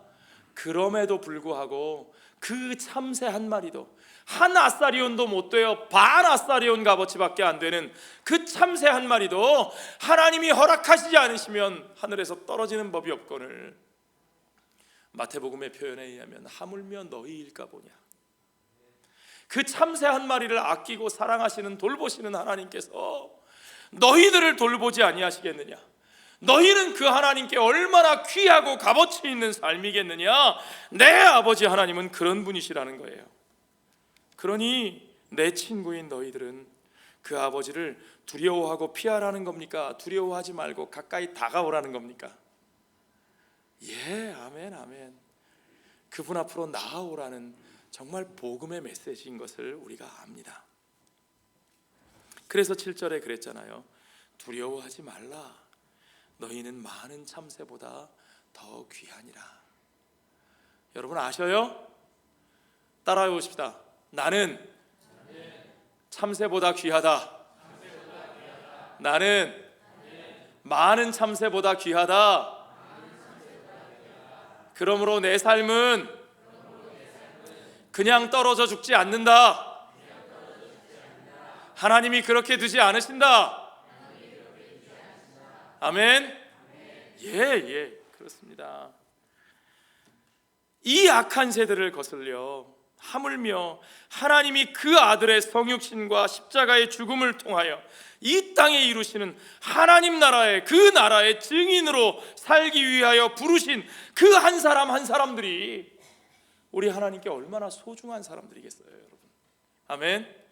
그럼에도 불구하고 그 참새 한 마리도 한 아사리온도 못 돼요. 반 아사리온 값어치밖에 안 되는 그 참새 한 마리도 하나님이 허락하시지 않으시면 하늘에서 떨어지는 법이 없거늘 마태복음의 표현에 의하면 하물며 너희일까 보냐. 그 참새 한 마리를 아끼고 사랑하시는 돌보시는 하나님께서 너희들을 돌보지 아니하시겠느냐? 너희는 그 하나님께 얼마나 귀하고 값어치 있는 삶이겠느냐? 내 아버지 하나님은 그런 분이시라는 거예요. 그러니 내 친구인 너희들은 그 아버지를 두려워하고 피하라는 겁니까? 두려워하지 말고 가까이 다가오라는 겁니까? 예, 아멘, 아멘. 그분 앞으로 나아오라는 정말 복음의 메시지인 것을 우리가 압니다. 그래서 7절에 그랬잖아요. 두려워하지 말라. 너희는 많은 참새보다 더 귀하니라. 여러분 아셔요? 따라해 보십시다. 나는 참새보다 귀하다. 나는 많은 참새보다 귀하다. 그러므로 내 삶은 그냥 떨어져 죽지 않는다. 하나님이 그렇게 두지 않으신다. 아멘. 예, 그렇습니다. 이 악한 세대를 거슬려 하물며 하나님이 그 아들의 성육신과 십자가의 죽음을 통하여 이 땅에 이루시는 하나님 나라의 그 나라의 증인으로 살기 위하여 부르신 그 한 사람 한 사람들이 우리 하나님께 얼마나 소중한 사람들이겠어요, 여러분. 아멘.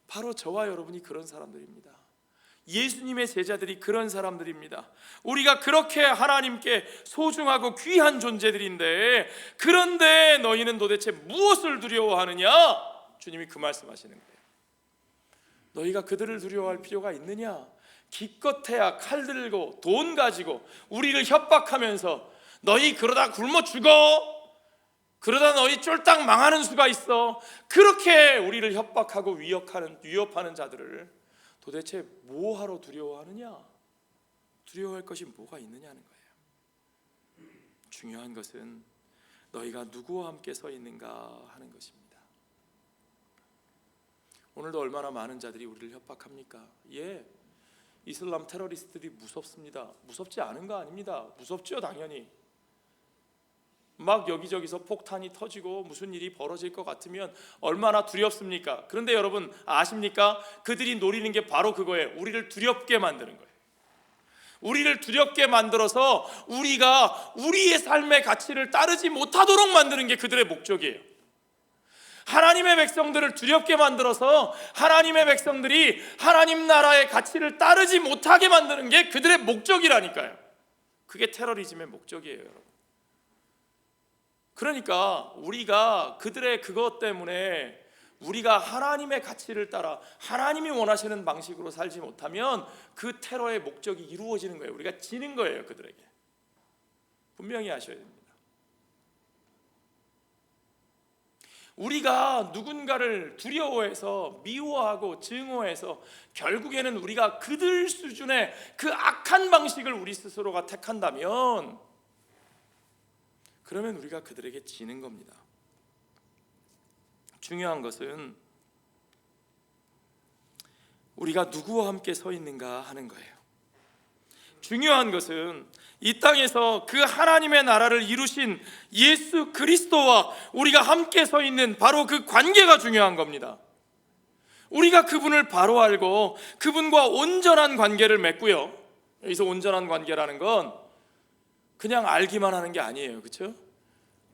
바로 저와 여러분이 그런 사람들입니다. 예수님의 제자들이 그런 사람들입니다. 우리가 그렇게 하나님께 소중하고 귀한 존재들인데, 그런데 너희는 도대체 무엇을 두려워하느냐? 주님이 그 말씀하시는 거예요. 너희가 그들을 두려워할 필요가 있느냐? 기껏해야 칼 들고 돈 가지고 우리를 협박하면서 너희 그러다 굶어 죽어, 그러다 너희 쫄딱 망하는 수가 있어, 그렇게 우리를 협박하고 위협하는 자들을 도대체 뭐하러 두려워하느냐? 두려워할 것이 뭐가 있느냐는 거예요. 중요한 것은 너희가 누구와 함께 서 있는가 하는 것입니다. 오늘도 얼마나 많은 자들이 우리를 협박합니까? 예, 이슬람 테러리스트들이 무섭습니다. 무섭지 않은 거 아닙니다. 무섭죠, 당연히. 막 여기저기서 폭탄이 터지고 무슨 일이 벌어질 것 같으면 얼마나 두렵습니까? 그런데 여러분 아십니까? 그들이 노리는 게 바로 그거예요. 우리를 두렵게 만드는 거예요. 우리를 두렵게 만들어서 우리가 우리의 삶의 가치를 따르지 못하도록 만드는 게 그들의 목적이에요. 하나님의 백성들을 두렵게 만들어서 하나님의 백성들이 하나님 나라의 가치를 따르지 못하게 만드는 게 그들의 목적이라니까요. 그게 테러리즘의 목적이에요, 여러분. 그러니까 우리가 그들의 그것 때문에 우리가 하나님의 가치를 따라 하나님이 원하시는 방식으로 살지 못하면 그 테러의 목적이 이루어지는 거예요. 우리가 지는 거예요, 그들에게. 분명히 아셔야 됩니다. 우리가 누군가를 두려워해서 미워하고 증오해서 결국에는 우리가 그들 수준의 그 악한 방식을 우리 스스로가 택한다면, 그러면 우리가 그들에게 지는 겁니다. 중요한 것은 우리가 누구와 함께 서 있는가 하는 거예요. 중요한 것은 이 땅에서 그 하나님의 나라를 이루신 예수 그리스도와 우리가 함께 서 있는 바로 그 관계가 중요한 겁니다. 우리가 그분을 바로 알고 그분과 온전한 관계를 맺고요. 여기서 온전한 관계라는 건 그냥 알기만 하는 게 아니에요, 그렇죠?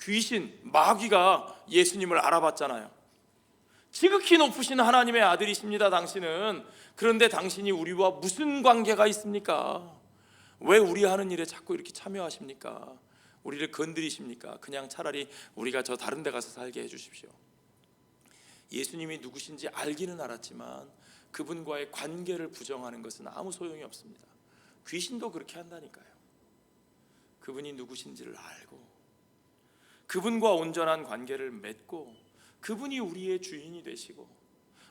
귀신, 마귀가 예수님을 알아봤잖아요. 지극히 높으신 하나님의 아들이십니다, 당신은. 그런데 당신이 우리와 무슨 관계가 있습니까? 왜 우리 하는 일에 자꾸 이렇게 참여하십니까? 우리를 건드리십니까? 그냥 차라리 우리가 저 다른 데 가서 살게 해주십시오. 예수님이 누구신지 알기는 알았지만 그분과의 관계를 부정하는 것은 아무 소용이 없습니다. 귀신도 그렇게 한다니까요. 그분이 누구신지를 알고 그분과 온전한 관계를 맺고 그분이 우리의 주인이 되시고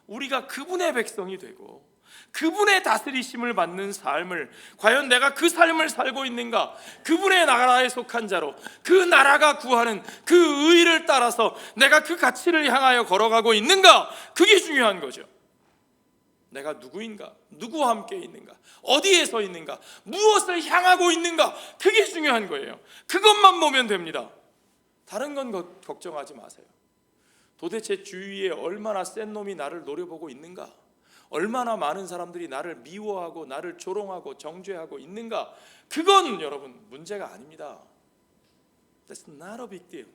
우리가 그분의 백성이 되고 그분의 다스리심을 받는 삶을, 과연 내가 그 삶을 살고 있는가? 그분의 나라에 속한 자로 그 나라가 구하는 그 의를 따라서 내가 그 가치를 향하여 걸어가고 있는가? 그게 중요한 거죠. 내가 누구인가? 누구와 함께 있는가? 어디에 서 있는가? 무엇을 향하고 있는가? 그게 중요한 거예요. 그것만 보면 됩니다. 다른 건 걱정하지 마세요. 도대체 주위에 얼마나 센 놈이 나를 노려보고 있는가? 얼마나 많은 사람들이 나를 미워하고 나를 조롱하고 정죄하고 있는가? 그건 여러분 문제가 아닙니다. That's not a big deal.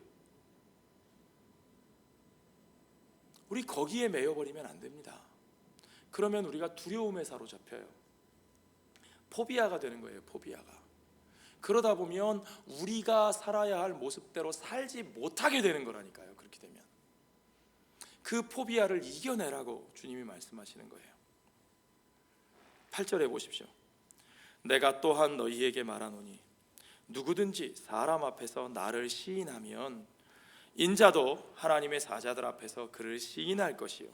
우리 거기에 매여버리면 안 됩니다. 그러면 우리가 두려움에 사로잡혀요. 포비아가 되는 거예요, 포비아가. 그러다 보면 우리가 살아야 할 모습대로 살지 못하게 되는 거라니까요. 그렇게 되면 그 포비아를 이겨내라고 주님이 말씀하시는 거예요. 8절에 보십시오. 내가 또한 너희에게 말하노니 누구든지 사람 앞에서 나를 시인하면 인자도 하나님의 사자들 앞에서 그를 시인할 것이요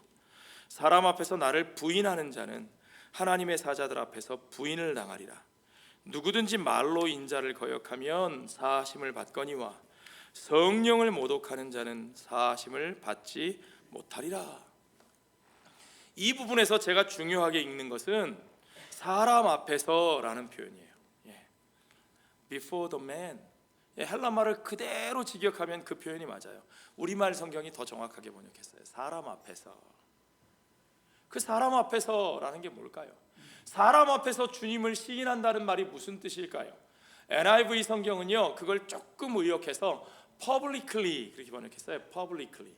사람 앞에서 나를 부인하는 자는 하나님의 사자들 앞에서 부인을 당하리라. 누구든지 말로 인자를 거역하면 사하심을 받거니와 성령을 모독하는 자는 사하심을 받지 못하리라. 이 부분에서 제가 중요하게 읽는 것은 사람 앞에서라는 표현이에요. Before the man. 헬라 말을 그대로 직역하면 그 표현이 맞아요. 우리말 성경이 더 정확하게 번역했어요. 사람 앞에서. 그 사람 앞에서라는 게 뭘까요? 사람 앞에서 주님을 시인한다는 말이 무슨 뜻일까요? NIV 성경은요 그걸 조금 의역해서 publicly 그렇게 번역했어요. publicly,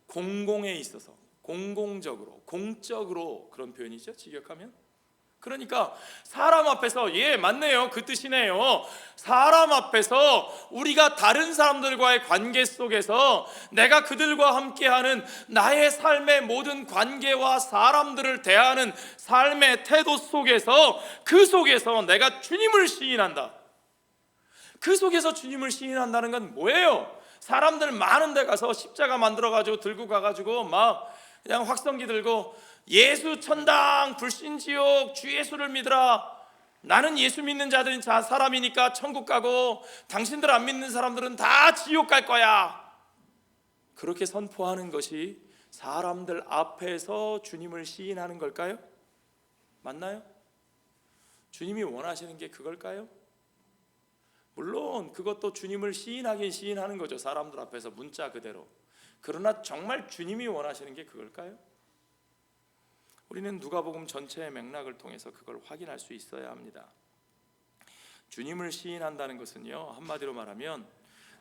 공공에 있어서, 공공적으로, 공적으로, 그런 표현이죠 직역하면. 그러니까 사람 앞에서, 예 맞네요, 그 뜻이네요. 사람 앞에서 우리가 다른 사람들과의 관계 속에서 내가 그들과 함께하는 나의 삶의 모든 관계와 사람들을 대하는 삶의 태도 속에서, 그 속에서 내가 주님을 시인한다. 그 속에서 주님을 시인한다는 건 뭐예요? 사람들 많은 데 가서 십자가 만들어가지고 들고 가가지고 막 그냥 확성기 들고 예수 천당 불신지옥 주 예수를 믿으라, 나는 예수 믿는 자들은 사람이니까 천국 가고 당신들 안 믿는 사람들은 다 지옥 갈 거야, 그렇게 선포하는 것이 사람들 앞에서 주님을 시인하는 걸까요? 맞나요? 주님이 원하시는 게 그걸까요? 물론 그것도 주님을 시인하긴 시인하는 거죠, 사람들 앞에서 문자 그대로. 그러나 정말 주님이 원하시는 게 그걸까요? 우리는 누가복음 전체의 맥락을 통해서 그걸 확인할 수 있어야 합니다. 주님을 시인한다는 것은요, 한마디로 말하면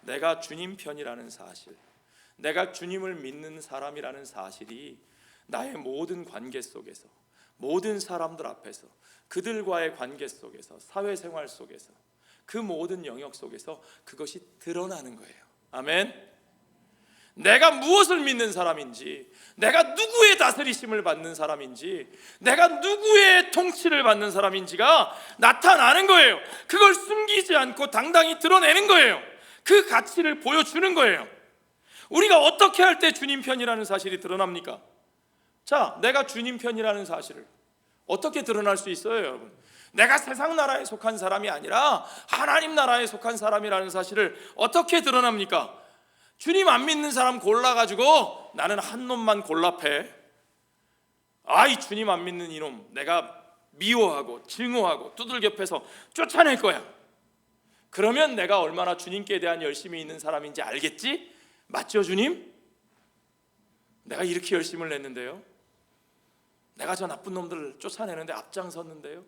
내가 주님 편이라는 사실, 내가 주님을 믿는 사람이라는 사실이 나의 모든 관계 속에서, 모든 사람들 앞에서, 그들과의 관계 속에서, 사회생활 속에서, 그 모든 영역 속에서 그것이 드러나는 거예요. 아멘. 내가 무엇을 믿는 사람인지, 내가 누구의 다스리심을 받는 사람인지, 내가 누구의 통치를 받는 사람인지가 나타나는 거예요. 그걸 숨기지 않고 당당히 드러내는 거예요. 그 가치를 보여주는 거예요. 우리가 어떻게 할 때 주님 편이라는 사실이 드러납니까? 자, 내가 주님 편이라는 사실을 어떻게 드러날 수 있어요, 여러분? 내가 세상 나라에 속한 사람이 아니라 하나님 나라에 속한 사람이라는 사실을 어떻게 드러납니까? 주님 안 믿는 사람 골라가지고 나는 한 놈만 골라 패. 이 주님 안 믿는 이놈 내가 미워하고 증오하고 두들겨 패서 쫓아낼 거야. 그러면 내가 얼마나 주님께 대한 열심이 있는 사람인지 알겠지? 맞죠, 주님? 내가 이렇게 열심을 냈는데요, 내가 저 나쁜 놈들을 쫓아내는데 앞장섰는데요.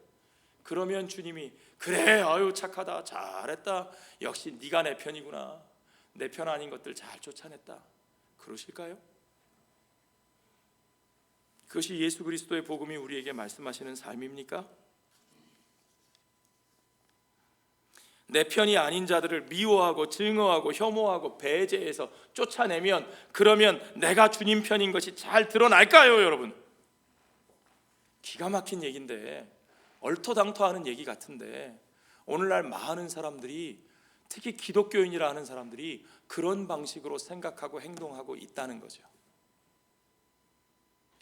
그러면 주님이 그래, 아유 착하다, 잘했다, 역시 네가 내 편이구나, 내 편 아닌 것들 잘 쫓아냈다, 그러실까요? 그것이 예수 그리스도의 복음이 우리에게 말씀하시는 삶입니까? 내 편이 아닌 자들을 미워하고 증오하고 혐오하고 배제해서 쫓아내면, 그러면 내가 주님 편인 것이 잘 드러날까요, 여러분? 기가 막힌 얘기인데, 얼토당토하는 얘기 같은데, 오늘날 많은 사람들이, 특히 기독교인이라 하는 사람들이 그런 방식으로 생각하고 행동하고 있다는 거죠.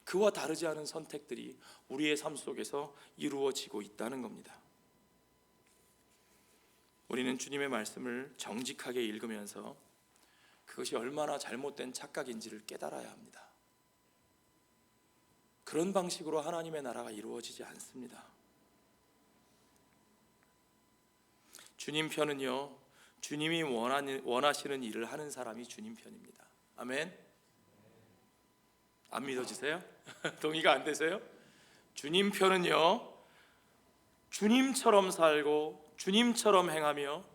그와 다르지 않은 선택들이 우리의 삶 속에서 이루어지고 있다는 겁니다. 우리는 주님의 말씀을 정직하게 읽으면서 그것이 얼마나 잘못된 착각인지를 깨달아야 합니다. 그런 방식으로 하나님의 나라가 이루어지지 않습니다. 주님 편은요, 주님이 원하시는 일을 하는 사람이 주님 편입니다. 아멘. 안 믿어지세요? 동의가 안 되세요? 주님 편은요, 주님처럼 살고 주님처럼 행하며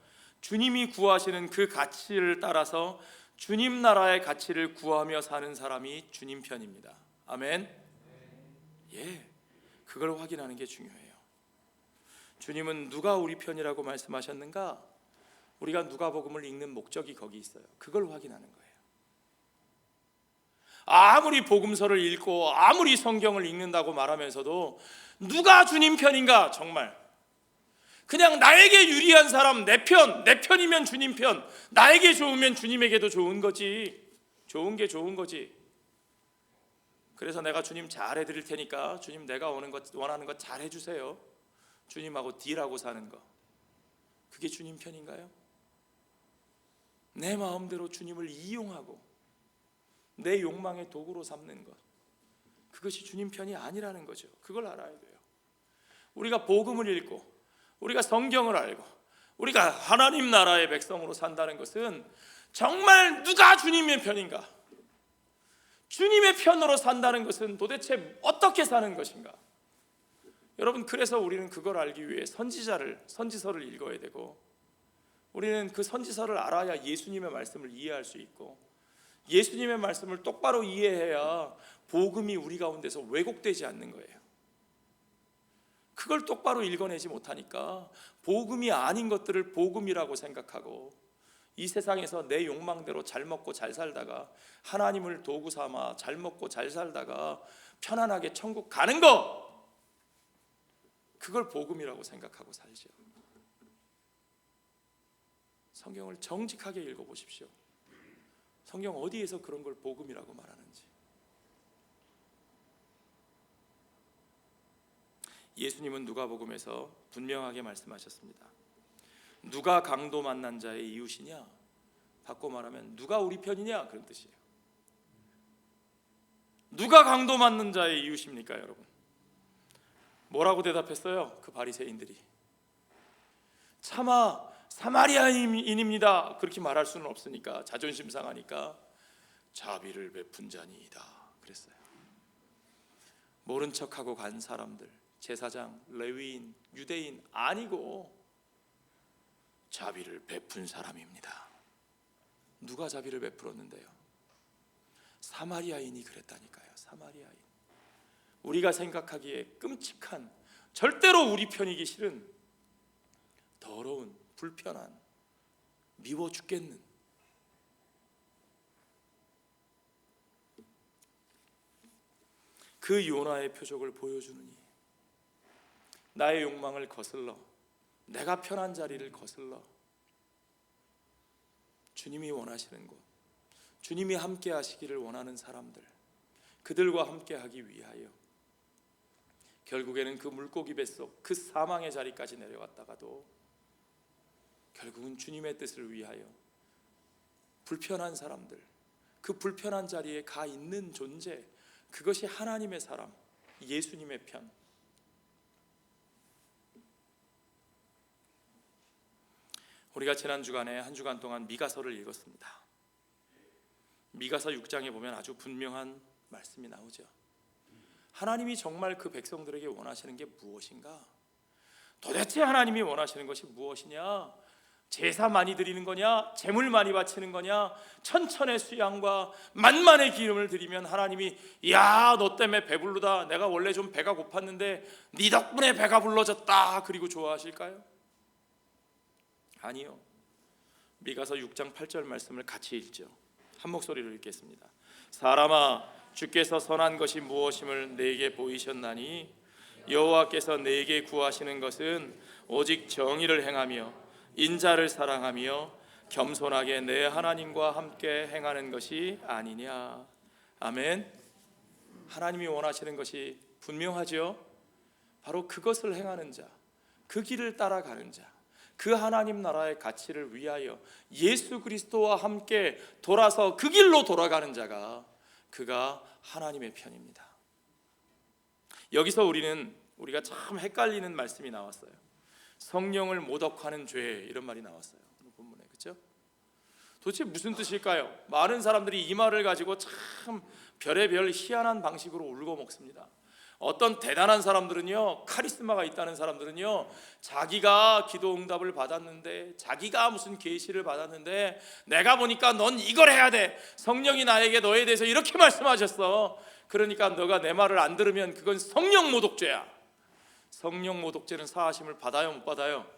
주님이 구하시는 그 가치를 따라서 주님 나라의 가치를 구하며 사는 사람이 주님 편입니다. 아멘. 예, 그걸 확인하는 게 중요해요. 주님은 누가 우리 편이라고 말씀하셨는가? 우리가 누가복음을 읽는 목적이 거기 있어요. 그걸 확인하는 거예요. 아무리 복음서를 읽고 아무리 성경을 읽는다고 말하면서도 누가 주님 편인가? 정말 그냥 나에게 유리한 사람, 내 편이면 주님 편, 나에게 좋으면 주님에게도 좋은 거지. 좋은 게 좋은 거지. 그래서 내가 주님 잘해 드릴 테니까 주님 내가 원하는 것 잘해 주세요. 주님하고 딜하고 사는 거, 그게 주님 편인가요? 내 마음대로 주님을 이용하고 내 욕망의 도구로 삼는 것, 그것이 주님 편이 아니라는 거죠. 그걸 알아야 돼요. 우리가 복음을 읽고 우리가 성경을 알고 우리가 하나님 나라의 백성으로 산다는 것은 정말 누가 주님의 편인가? 주님의 편으로 산다는 것은 도대체 어떻게 사는 것인가? 여러분, 그래서 우리는 그걸 알기 위해 선지서를 읽어야 되고, 우리는 그 선지서를 알아야 예수님의 말씀을 이해할 수 있고, 예수님의 말씀을 똑바로 이해해야 복음이 우리 가운데서 왜곡되지 않는 거예요. 그걸 똑바로 읽어내지 못하니까 복음이 아닌 것들을 복음이라고 생각하고, 이 세상에서 내 욕망대로 잘 먹고 잘 살다가, 하나님을 도구 삼아 잘 먹고 잘 살다가 편안하게 천국 가는 거, 그걸 복음이라고 생각하고 살죠. 성경을 정직하게 읽어보십시오. 성경 어디에서 그런 걸 복음이라고 말하는지. 예수님은 누가복음에서 분명하게 말씀하셨습니다. 누가 강도 만난 자의 이웃이냐? 바꿔 말하면 누가 우리 편이냐? 그런 뜻이에요. 누가 강도 만난 자의 이웃입니까, 여러분? 뭐라고 대답했어요? 그 바리새인들이 차마 사마리아인입니다 그렇게 말할 수는 없으니까, 자존심 상하니까 자비를 베푼 자니이다 그랬어요. 모른 척하고 간 사람들, 제사장, 레위인, 유대인 아니고 자비를 베푼 사람입니다. 누가 자비를 베풀었는데요? 사마리아인이 그랬다니까요. 사마리아인. 우리가 생각하기에 끔찍한, 절대로 우리 편이기 싫은, 더러운, 불편한, 미워 죽겠는, 그 요나의 표적을 보여주느니 나의 욕망을 거슬러, 내가 편한 자리를 거슬러 주님이 원하시는 곳, 주님이 함께 하시기를 원하는 사람들, 그들과 함께 하기 위하여 결국에는 그 물고기 뱃속 그 사망의 자리까지 내려갔다가도 결국은 주님의 뜻을 위하여 불편한 사람들, 그 불편한 자리에 가 있는 존재, 그것이 하나님의 사람, 예수님의 편. 우리가 지난 주간에 한 주간 동안 미가서를 읽었습니다. 미가서 6장에 보면 아주 분명한 말씀이 나오죠. 하나님이 정말 그 백성들에게 원하시는 게 무엇인가? 도대체 하나님이 원하시는 것이 무엇이냐? 제사 많이 드리는 거냐? 제물 많이 바치는 거냐? 천천의 수양과 만만의 기름을 드리면 하나님이 야, 너 때문에 배부르다, 내가 원래 좀 배가 고팠는데 네 덕분에 배가 불러졌다, 그리고 좋아하실까요? 아니요. 미가서 6장 8절 말씀을 같이 읽죠. 한 목소리로 읽겠습니다. 사람아, 주께서 선한 것이 무엇임을 내게 보이셨나니 여호와께서 내게 구하시는 것은 오직 정의를 행하며 인자를 사랑하며 겸손하게 내 하나님과 함께 행하는 것이 아니냐. 아멘. 하나님이 원하시는 것이 분명하죠. 바로 그것을 행하는 자, 그 길을 따라가는 자, 그 하나님 나라의 가치를 위하여 예수 그리스도와 함께 돌아서 그 길로 돌아가는 자가, 그가 하나님의 편입니다. 여기서 우리가 참 헷갈리는 말씀이 나왔어요. 성령을 모독하는 죄, 이런 말이 나왔어요. 본문에, 그렇죠? 도대체 무슨 뜻일까요? 많은 사람들이 이 말을 가지고 참 별의별 희한한 방식으로 울고 먹습니다. 어떤 대단한 사람들은요, 카리스마가 있다는 사람들은요, 자기가 기도 응답을 받았는데, 자기가 무슨 계시를 받았는데, 내가 보니까 넌 이걸 해야 돼, 성령이 나에게 너에 대해서 이렇게 말씀하셨어, 그러니까 너가 내 말을 안 들으면 그건 성령 모독죄야. 성령 모독죄는 사하심을 받아요, 못 받아요?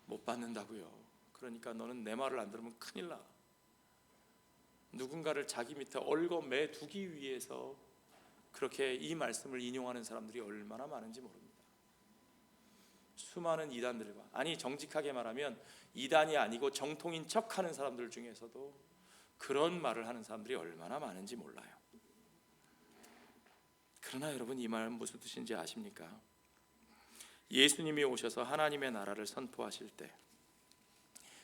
못 받는다고요. 그러니까 너는 내 말을 안 들으면 큰일 나. 누군가를 자기 밑에 얽어매 두기 위해서 그렇게 이 말씀을 인용하는 사람들이 얼마나 많은지 모릅니다. 수많은 이단들과, 아니 정직하게 말하면 이단이 아니고 정통인 척하는 사람들 중에서도 그런 말을 하는 사람들이 얼마나 많은지 몰라요. 그러나 여러분, 이 말은 무슨 뜻인지 아십니까? 예수님이 오셔서 하나님의 나라를 선포하실 때,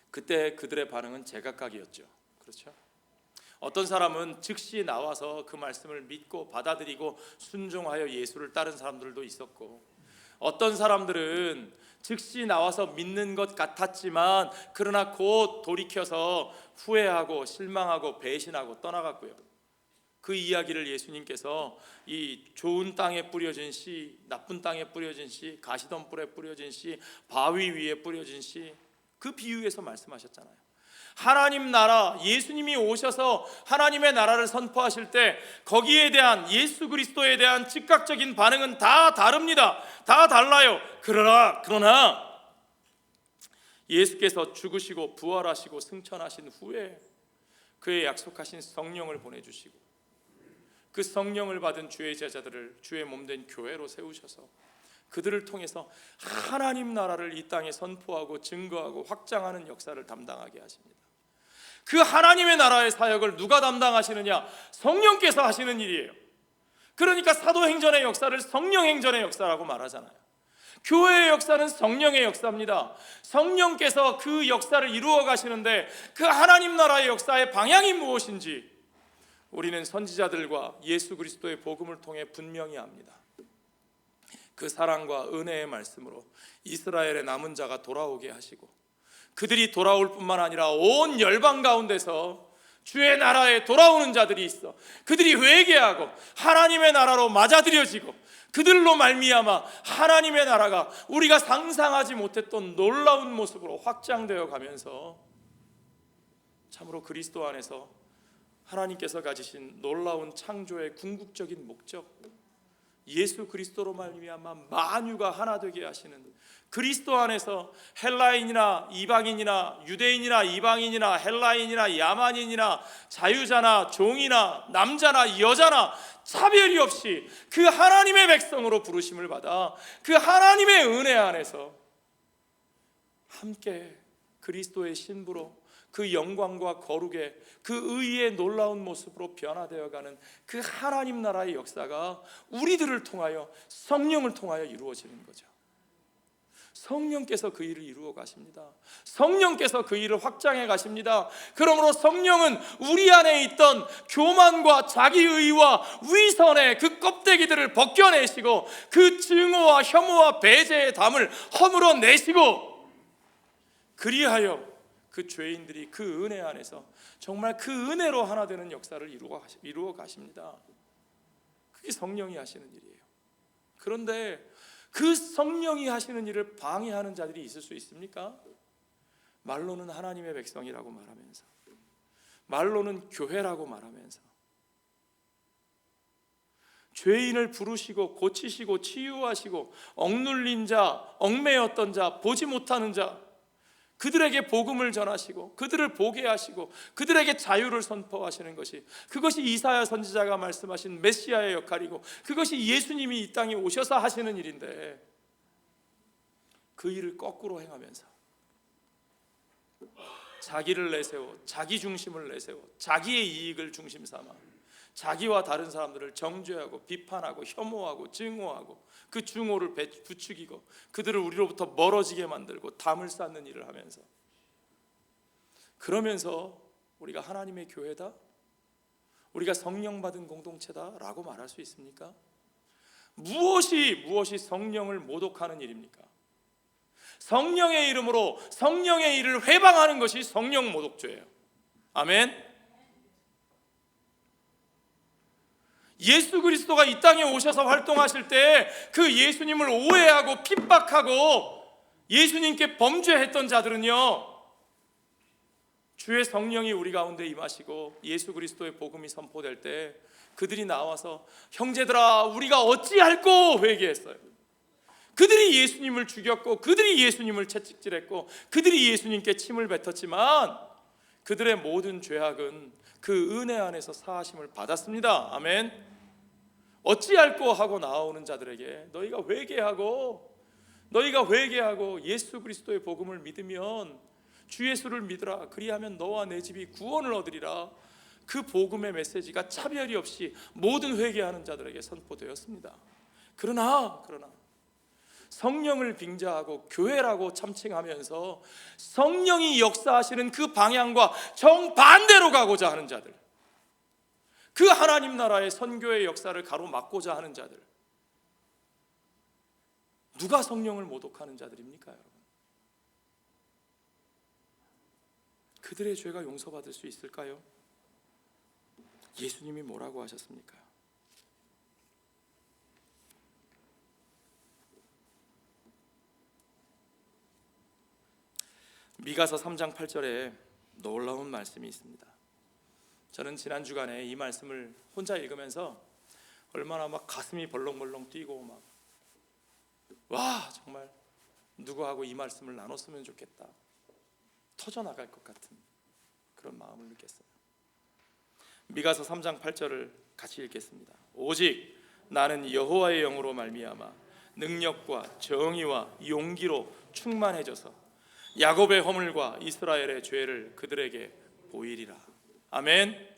그때 그들의 반응은 제각각이었죠. 그렇죠? 어떤 사람은 즉시 나와서 그 말씀을 믿고 받아들이고 순종하여 예수를 따른 사람들도 있었고, 어떤 사람들은 즉시 나와서 믿는 것 같았지만 그러나 곧 돌이켜서 후회하고 실망하고 배신하고 떠나갔고요. 그 이야기를 예수님께서 이 좋은 땅에 뿌려진 씨, 나쁜 땅에 뿌려진 씨, 가시덤 뿔에 뿌려진 씨, 바위 위에 뿌려진 씨, 그 비유에서 말씀하셨잖아요. 하나님 나라, 예수님이 오셔서 하나님의 나라를 선포하실 때 거기에 대한, 예수 그리스도에 대한 즉각적인 반응은 다 다릅니다. 다 달라요. 그러나 예수께서 죽으시고 부활하시고 승천하신 후에 그의 약속하신 성령을 보내주시고 그 성령을 받은 주의 제자들을 주의 몸된 교회로 세우셔서 그들을 통해서 하나님 나라를 이 땅에 선포하고 증거하고 확장하는 역사를 담당하게 하십니다. 그 하나님의 나라의 사역을 누가 담당하시느냐? 성령께서 하시는 일이에요. 그러니까 사도행전의 역사를 성령행전의 역사라고 말하잖아요. 교회의 역사는 성령의 역사입니다. 성령께서 그 역사를 이루어 가시는데 그 하나님 나라의 역사의 방향이 무엇인지 우리는 선지자들과 예수 그리스도의 복음을 통해 분명히 압니다. 그 사랑과 은혜의 말씀으로 이스라엘의 남은 자가 돌아오게 하시고 그들이 돌아올 뿐만 아니라 온 열방 가운데서 주의 나라에 돌아오는 자들이 있어 그들이 회개하고 하나님의 나라로 맞아들여지고 그들로 말미암아 하나님의 나라가 우리가 상상하지 못했던 놀라운 모습으로 확장되어 가면서 참으로 그리스도 안에서 하나님께서 가지신 놀라운 창조의 궁극적인 목적, 예수 그리스도로 말미암아 만유가 하나 되게 하시는 그리스도 안에서 헬라인이나 이방인이나 유대인이나 이방인이나 헬라인이나 야만인이나 자유자나 종이나 남자나 여자나 차별이 없이 그 하나님의 백성으로 부르심을 받아 그 하나님의 은혜 안에서 함께 그리스도의 신부로 그 영광과 거룩의 그 의의 놀라운 모습으로 변화되어가는 그 하나님 나라의 역사가 우리들을 통하여 성령을 통하여 이루어지는 거죠. 성령께서 그 일을 이루어 가십니다. 성령께서 그 일을 확장해 가십니다. 그러므로 성령은 우리 안에 있던 교만과 자기의와 위선의 그 껍데기들을 벗겨내시고 그 증오와 혐오와 배제의 담을 허물어내시고 그리하여 그 죄인들이 그 은혜 안에서 정말 그 은혜로 하나 되는 역사를 이루어 가십니다. 그게 성령이 하시는 일이에요. 그런데 그 성령이 하시는 일을 방해하는 자들이 있을 수 있습니까? 말로는 하나님의 백성이라고 말하면서, 말로는 교회라고 말하면서, 죄인을 부르시고 고치시고 치유하시고 억눌린 자, 얽매였던 자, 보지 못하는 자, 그들에게 복음을 전하시고 그들을 보게 하시고 그들에게 자유를 선포하시는 것이, 그것이 이사야 선지자가 말씀하신 메시아의 역할이고 그것이 예수님이 이 땅에 오셔서 하시는 일인데, 그 일을 거꾸로 행하면서 자기를 내세워, 자기 중심을 내세워, 자기의 이익을 중심 삼아 자기와 다른 사람들을 정죄하고 비판하고 혐오하고 증오하고 그 증오를 부추기고 그들을 우리로부터 멀어지게 만들고 담을 쌓는 일을 하면서, 그러면서 우리가 하나님의 교회다? 우리가 성령 받은 공동체다? 라고 말할 수 있습니까? 무엇이 성령을 모독하는 일입니까? 성령의 이름으로 성령의 일을 회방하는 것이 성령 모독죄예요. 아멘. 예수 그리스도가 이 땅에 오셔서 활동하실 때 그 예수님을 오해하고 핍박하고 예수님께 범죄했던 자들은요, 주의 성령이 우리 가운데 임하시고 예수 그리스도의 복음이 선포될 때 그들이 나와서 형제들아 우리가 어찌할꼬 회개했어요. 그들이 예수님을 죽였고 그들이 예수님을 채찍질했고 그들이 예수님께 침을 뱉었지만 그들의 모든 죄악은 그 은혜 안에서 사하심을 받았습니다. 아멘. 어찌할꼬 하고 나오는 자들에게 너희가 회개하고 예수 그리스도의 복음을 믿으면, 주 예수를 믿으라, 그리하면 너와 내 집이 구원을 얻으리라, 그 복음의 메시지가 차별이 없이 모든 회개하는 자들에게 선포되었습니다. 그러나 성령을 빙자하고 교회라고 참칭하면서 성령이 역사하시는 그 방향과 정반대로 가고자 하는 자들, 그 하나님 나라의 선교의 역사를 가로막고자 하는 자들, 누가 성령을 모독하는 자들입니까, 여러분? 그들의 죄가 용서받을 수 있을까요? 예수님이 뭐라고 하셨습니까? 미가서 3장 8절에 놀라운 말씀이 있습니다. 저는 지난 주간에 이 말씀을 혼자 읽으면서 얼마나 막 가슴이 벌렁벌렁 뛰고 막 와, 정말 누구하고 이 말씀을 나눴으면 좋겠다, 터져나갈 것 같은 그런 마음을 느꼈어요. 미가서 3장 8절을 같이 읽겠습니다. 오직 나는 여호와의 영으로 말미암아 능력과 정의와 용기로 충만해져서 야곱의 허물과 이스라엘의 죄를 그들에게 보이리라. 아멘.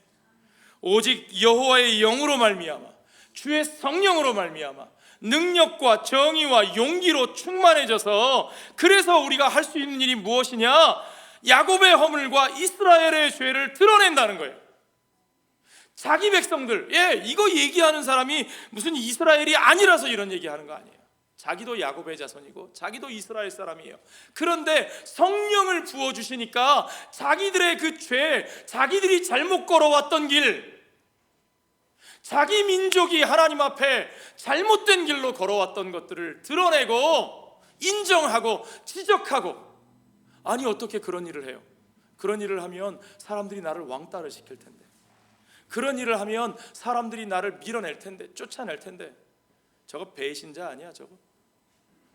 오직 여호와의 영으로 말미암아, 주의 성령으로 말미암아 능력과 정의와 용기로 충만해져서, 그래서 우리가 할 수 있는 일이 무엇이냐? 야곱의 허물과 이스라엘의 죄를 드러낸다는 거예요. 자기 백성들, 이거 얘기하는 사람이 무슨 이스라엘이 아니라서 이런 얘기하는 거 아니에요. 자기도 야곱의 자손이고 자기도 이스라엘 사람이에요. 그런데 성령을 부어주시니까 자기들의 그 죄, 자기들이 잘못 걸어왔던 길, 자기 민족이 하나님 앞에 잘못된 길로 걸어왔던 것들을 드러내고 인정하고 지적하고, 아니 어떻게 그런 일을 해요? 그런 일을 하면 사람들이 나를 왕따를 시킬 텐데, 그런 일을 하면 사람들이 나를 밀어낼 텐데, 쫓아낼 텐데. 저거 배신자 아니야? 저거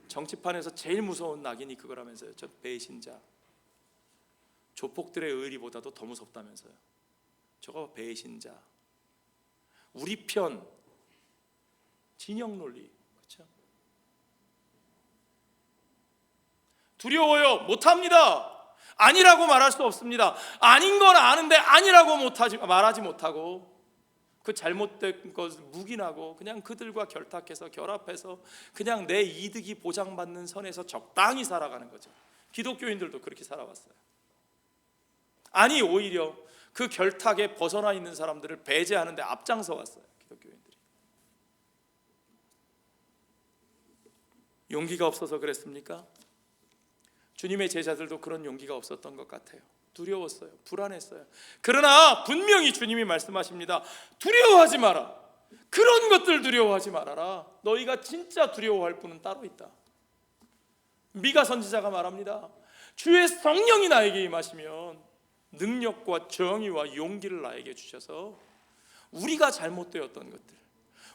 정치판에서 제일 무서운 낙인이 그거라면서요. 저 배신자. 조폭들의 의리보다도 더 무섭다면서요. 저거 배신자. 우리 편, 진영 논리. 그렇죠? 두려워요? 못합니다. 아니라고 말할 수 없습니다. 아닌 건 아는데 아니라고 말하지 못하고, 그 잘못된 것 묵인하고 그냥 그들과 결탁해서 결합해서 그냥 내 이득이 보장받는 선에서 적당히 살아가는 거죠. 기독교인들도 그렇게 살아왔어요. 아니 오히려 그 결탁에 벗어나 있는 사람들을 배제하는 데 앞장서 왔어요, 기독교인들이. 용기가 없어서 그랬습니까? 주님의 제자들도 그런 용기가 없었던 것 같아요. 두려웠어요. 불안했어요. 그러나 분명히 주님이 말씀하십니다. 두려워하지 마라. 그런 것들 두려워하지 말아라. 너희가 진짜 두려워할 분은 따로 있다. 미가 선지자가 말합니다. 주의 성령이 나에게 임하시면 능력과 정의와 용기를 나에게 주셔서 우리가 잘못되었던 것들,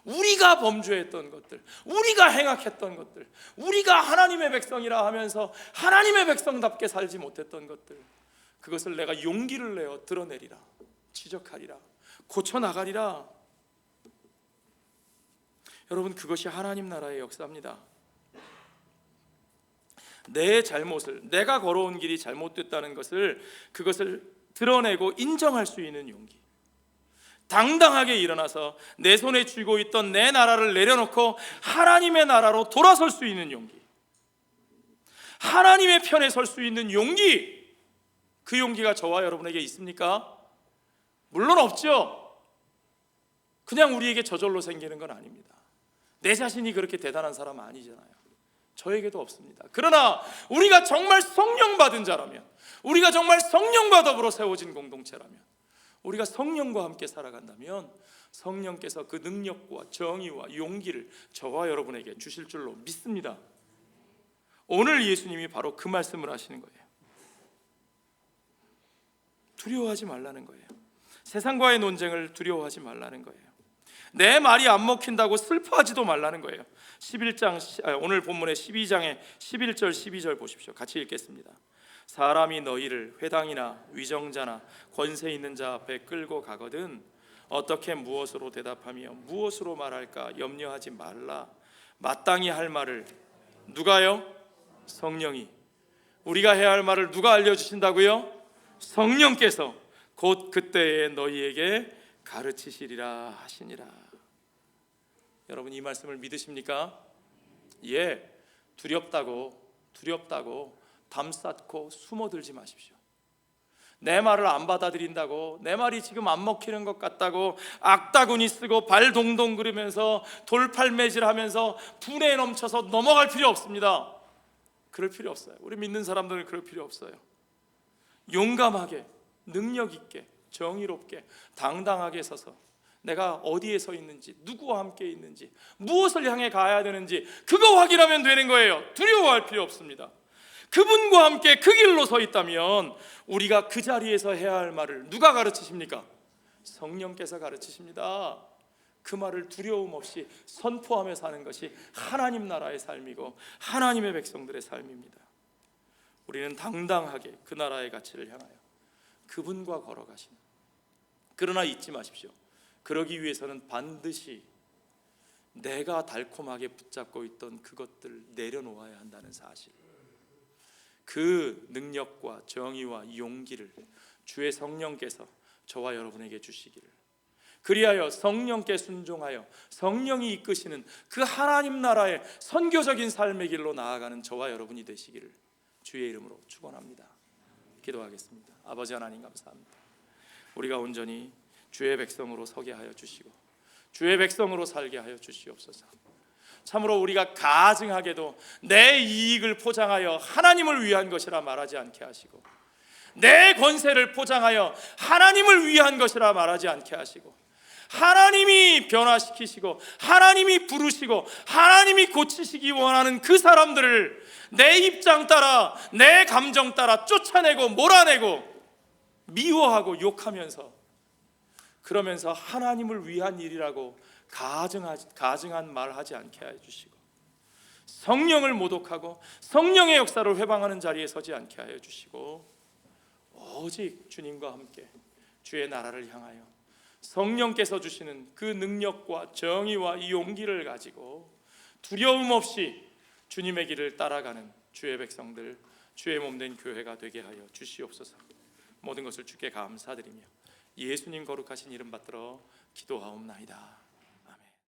우리가 범죄했던 것들, 우리가 행악했던 것들, 우리가 하나님의 백성이라 하면서 하나님의 백성답게 살지 못했던 것들, 그것을 내가 용기를 내어 드러내리라, 지적하리라, 고쳐나가리라. 여러분, 그것이 하나님 나라의 역사입니다. 내 잘못을, 내가 걸어온 길이 잘못됐다는 것을, 그것을 드러내고 인정할 수 있는 용기, 당당하게 일어나서 내 손에 쥐고 있던 내 나라를 내려놓고 하나님의 나라로 돌아설 수 있는 용기, 하나님의 편에 설 수 있는 용기, 그 용기가 저와 여러분에게 있습니까? 물론 없죠. 그냥 우리에게 저절로 생기는 건 아닙니다. 내 자신이 그렇게 대단한 사람은 아니잖아요. 저에게도 없습니다. 그러나 우리가 정말 성령 받은 자라면, 우리가 정말 성령과 더불어 세워진 공동체라면, 우리가 성령과 함께 살아간다면 성령께서 그 능력과 정의와 용기를 저와 여러분에게 주실 줄로 믿습니다. 오늘 예수님이 바로 그 말씀을 하시는 거예요. 두려워하지 말라는 거예요. 세상과의 논쟁을 두려워하지 말라는 거예요. 내 말이 안 먹힌다고 슬퍼하지도 말라는 거예요. 11장, 오늘 본문의 12장의 11절 12절 보십시오. 같이 읽겠습니다. 사람이 너희를 회당이나 위정자나 권세 있는 자 앞에 끌고 가거든 어떻게 무엇으로 대답하며 무엇으로 말할까 염려하지 말라. 마땅히 할 말을 누가요? 성령이. 우리가 해야 할 말을 누가 알려주신다고요? 성령께서 곧 그때에 너희에게 가르치시리라 하시니라. 여러분, 이 말씀을 믿으십니까? 예. 두렵다고 담 쌓고 숨어들지 마십시오. 내 말을 안 받아들인다고, 내 말이 지금 안 먹히는 것 같다고 악다구니 쓰고 발 동동 구르면서 돌팔매질하면서 분에 넘쳐서 넘어갈 필요 없습니다. 그럴 필요 없어요. 우리 믿는 사람들은 그럴 필요 없어요. 용감하게, 능력 있게, 정의롭게, 당당하게 서서 내가 어디에 서 있는지, 누구와 함께 있는지, 무엇을 향해 가야 되는지 그거 확인하면 되는 거예요. 두려워할 필요 없습니다. 그분과 함께 그 길로 서 있다면 우리가 그 자리에서 해야 할 말을 누가 가르치십니까? 성령께서 가르치십니다. 그 말을 두려움 없이 선포하며 사는 것이 하나님 나라의 삶이고 하나님의 백성들의 삶입니다. 우리는 당당하게 그 나라의 가치를 향하여 그분과 걸어가시는, 그러나 잊지 마십시오. 그러기 위해서는 반드시 내가 달콤하게 붙잡고 있던 그것들을 내려놓아야 한다는 사실, 그 능력과 정의와 용기를 주의 성령께서 저와 여러분에게 주시기를, 그리하여 성령께 순종하여 성령이 이끄시는 그 하나님 나라의 선교적인 삶의 길로 나아가는 저와 여러분이 되시기를 주의 이름으로 축원합니다. 기도하겠습니다. 아버지 하나님 감사합니다. 우리가 온전히 주의 백성으로 서게 하여 주시고 주의 백성으로 살게 하여 주시옵소서. 참으로 우리가 가증하게도 내 이익을 포장하여 하나님을 위한 것이라 말하지 않게 하시고, 내 권세를 포장하여 하나님을 위한 것이라 말하지 않게 하시고, 하나님이 변화시키시고 하나님이 부르시고 하나님이 고치시기 원하는 그 사람들을 내 입장 따라, 내 감정 따라 쫓아내고 몰아내고 미워하고 욕하면서, 그러면서 하나님을 위한 일이라고 가증한 말 하지 않게 해주시고, 성령을 모독하고 성령의 역사를 회방하는 자리에 서지 않게 하여 주시고, 오직 주님과 함께 주의 나라를 향하여 성령께서 주시는 그 능력과 정의와 이 용기를 가지고 두려움 없이 주님의 길을 따라가는 주의 백성들, 주의 몸된 교회가 되게 하여 주시옵소서. 모든 것을 주께 감사드리며 예수님 거룩하신 이름 받들어 기도하옵나이다.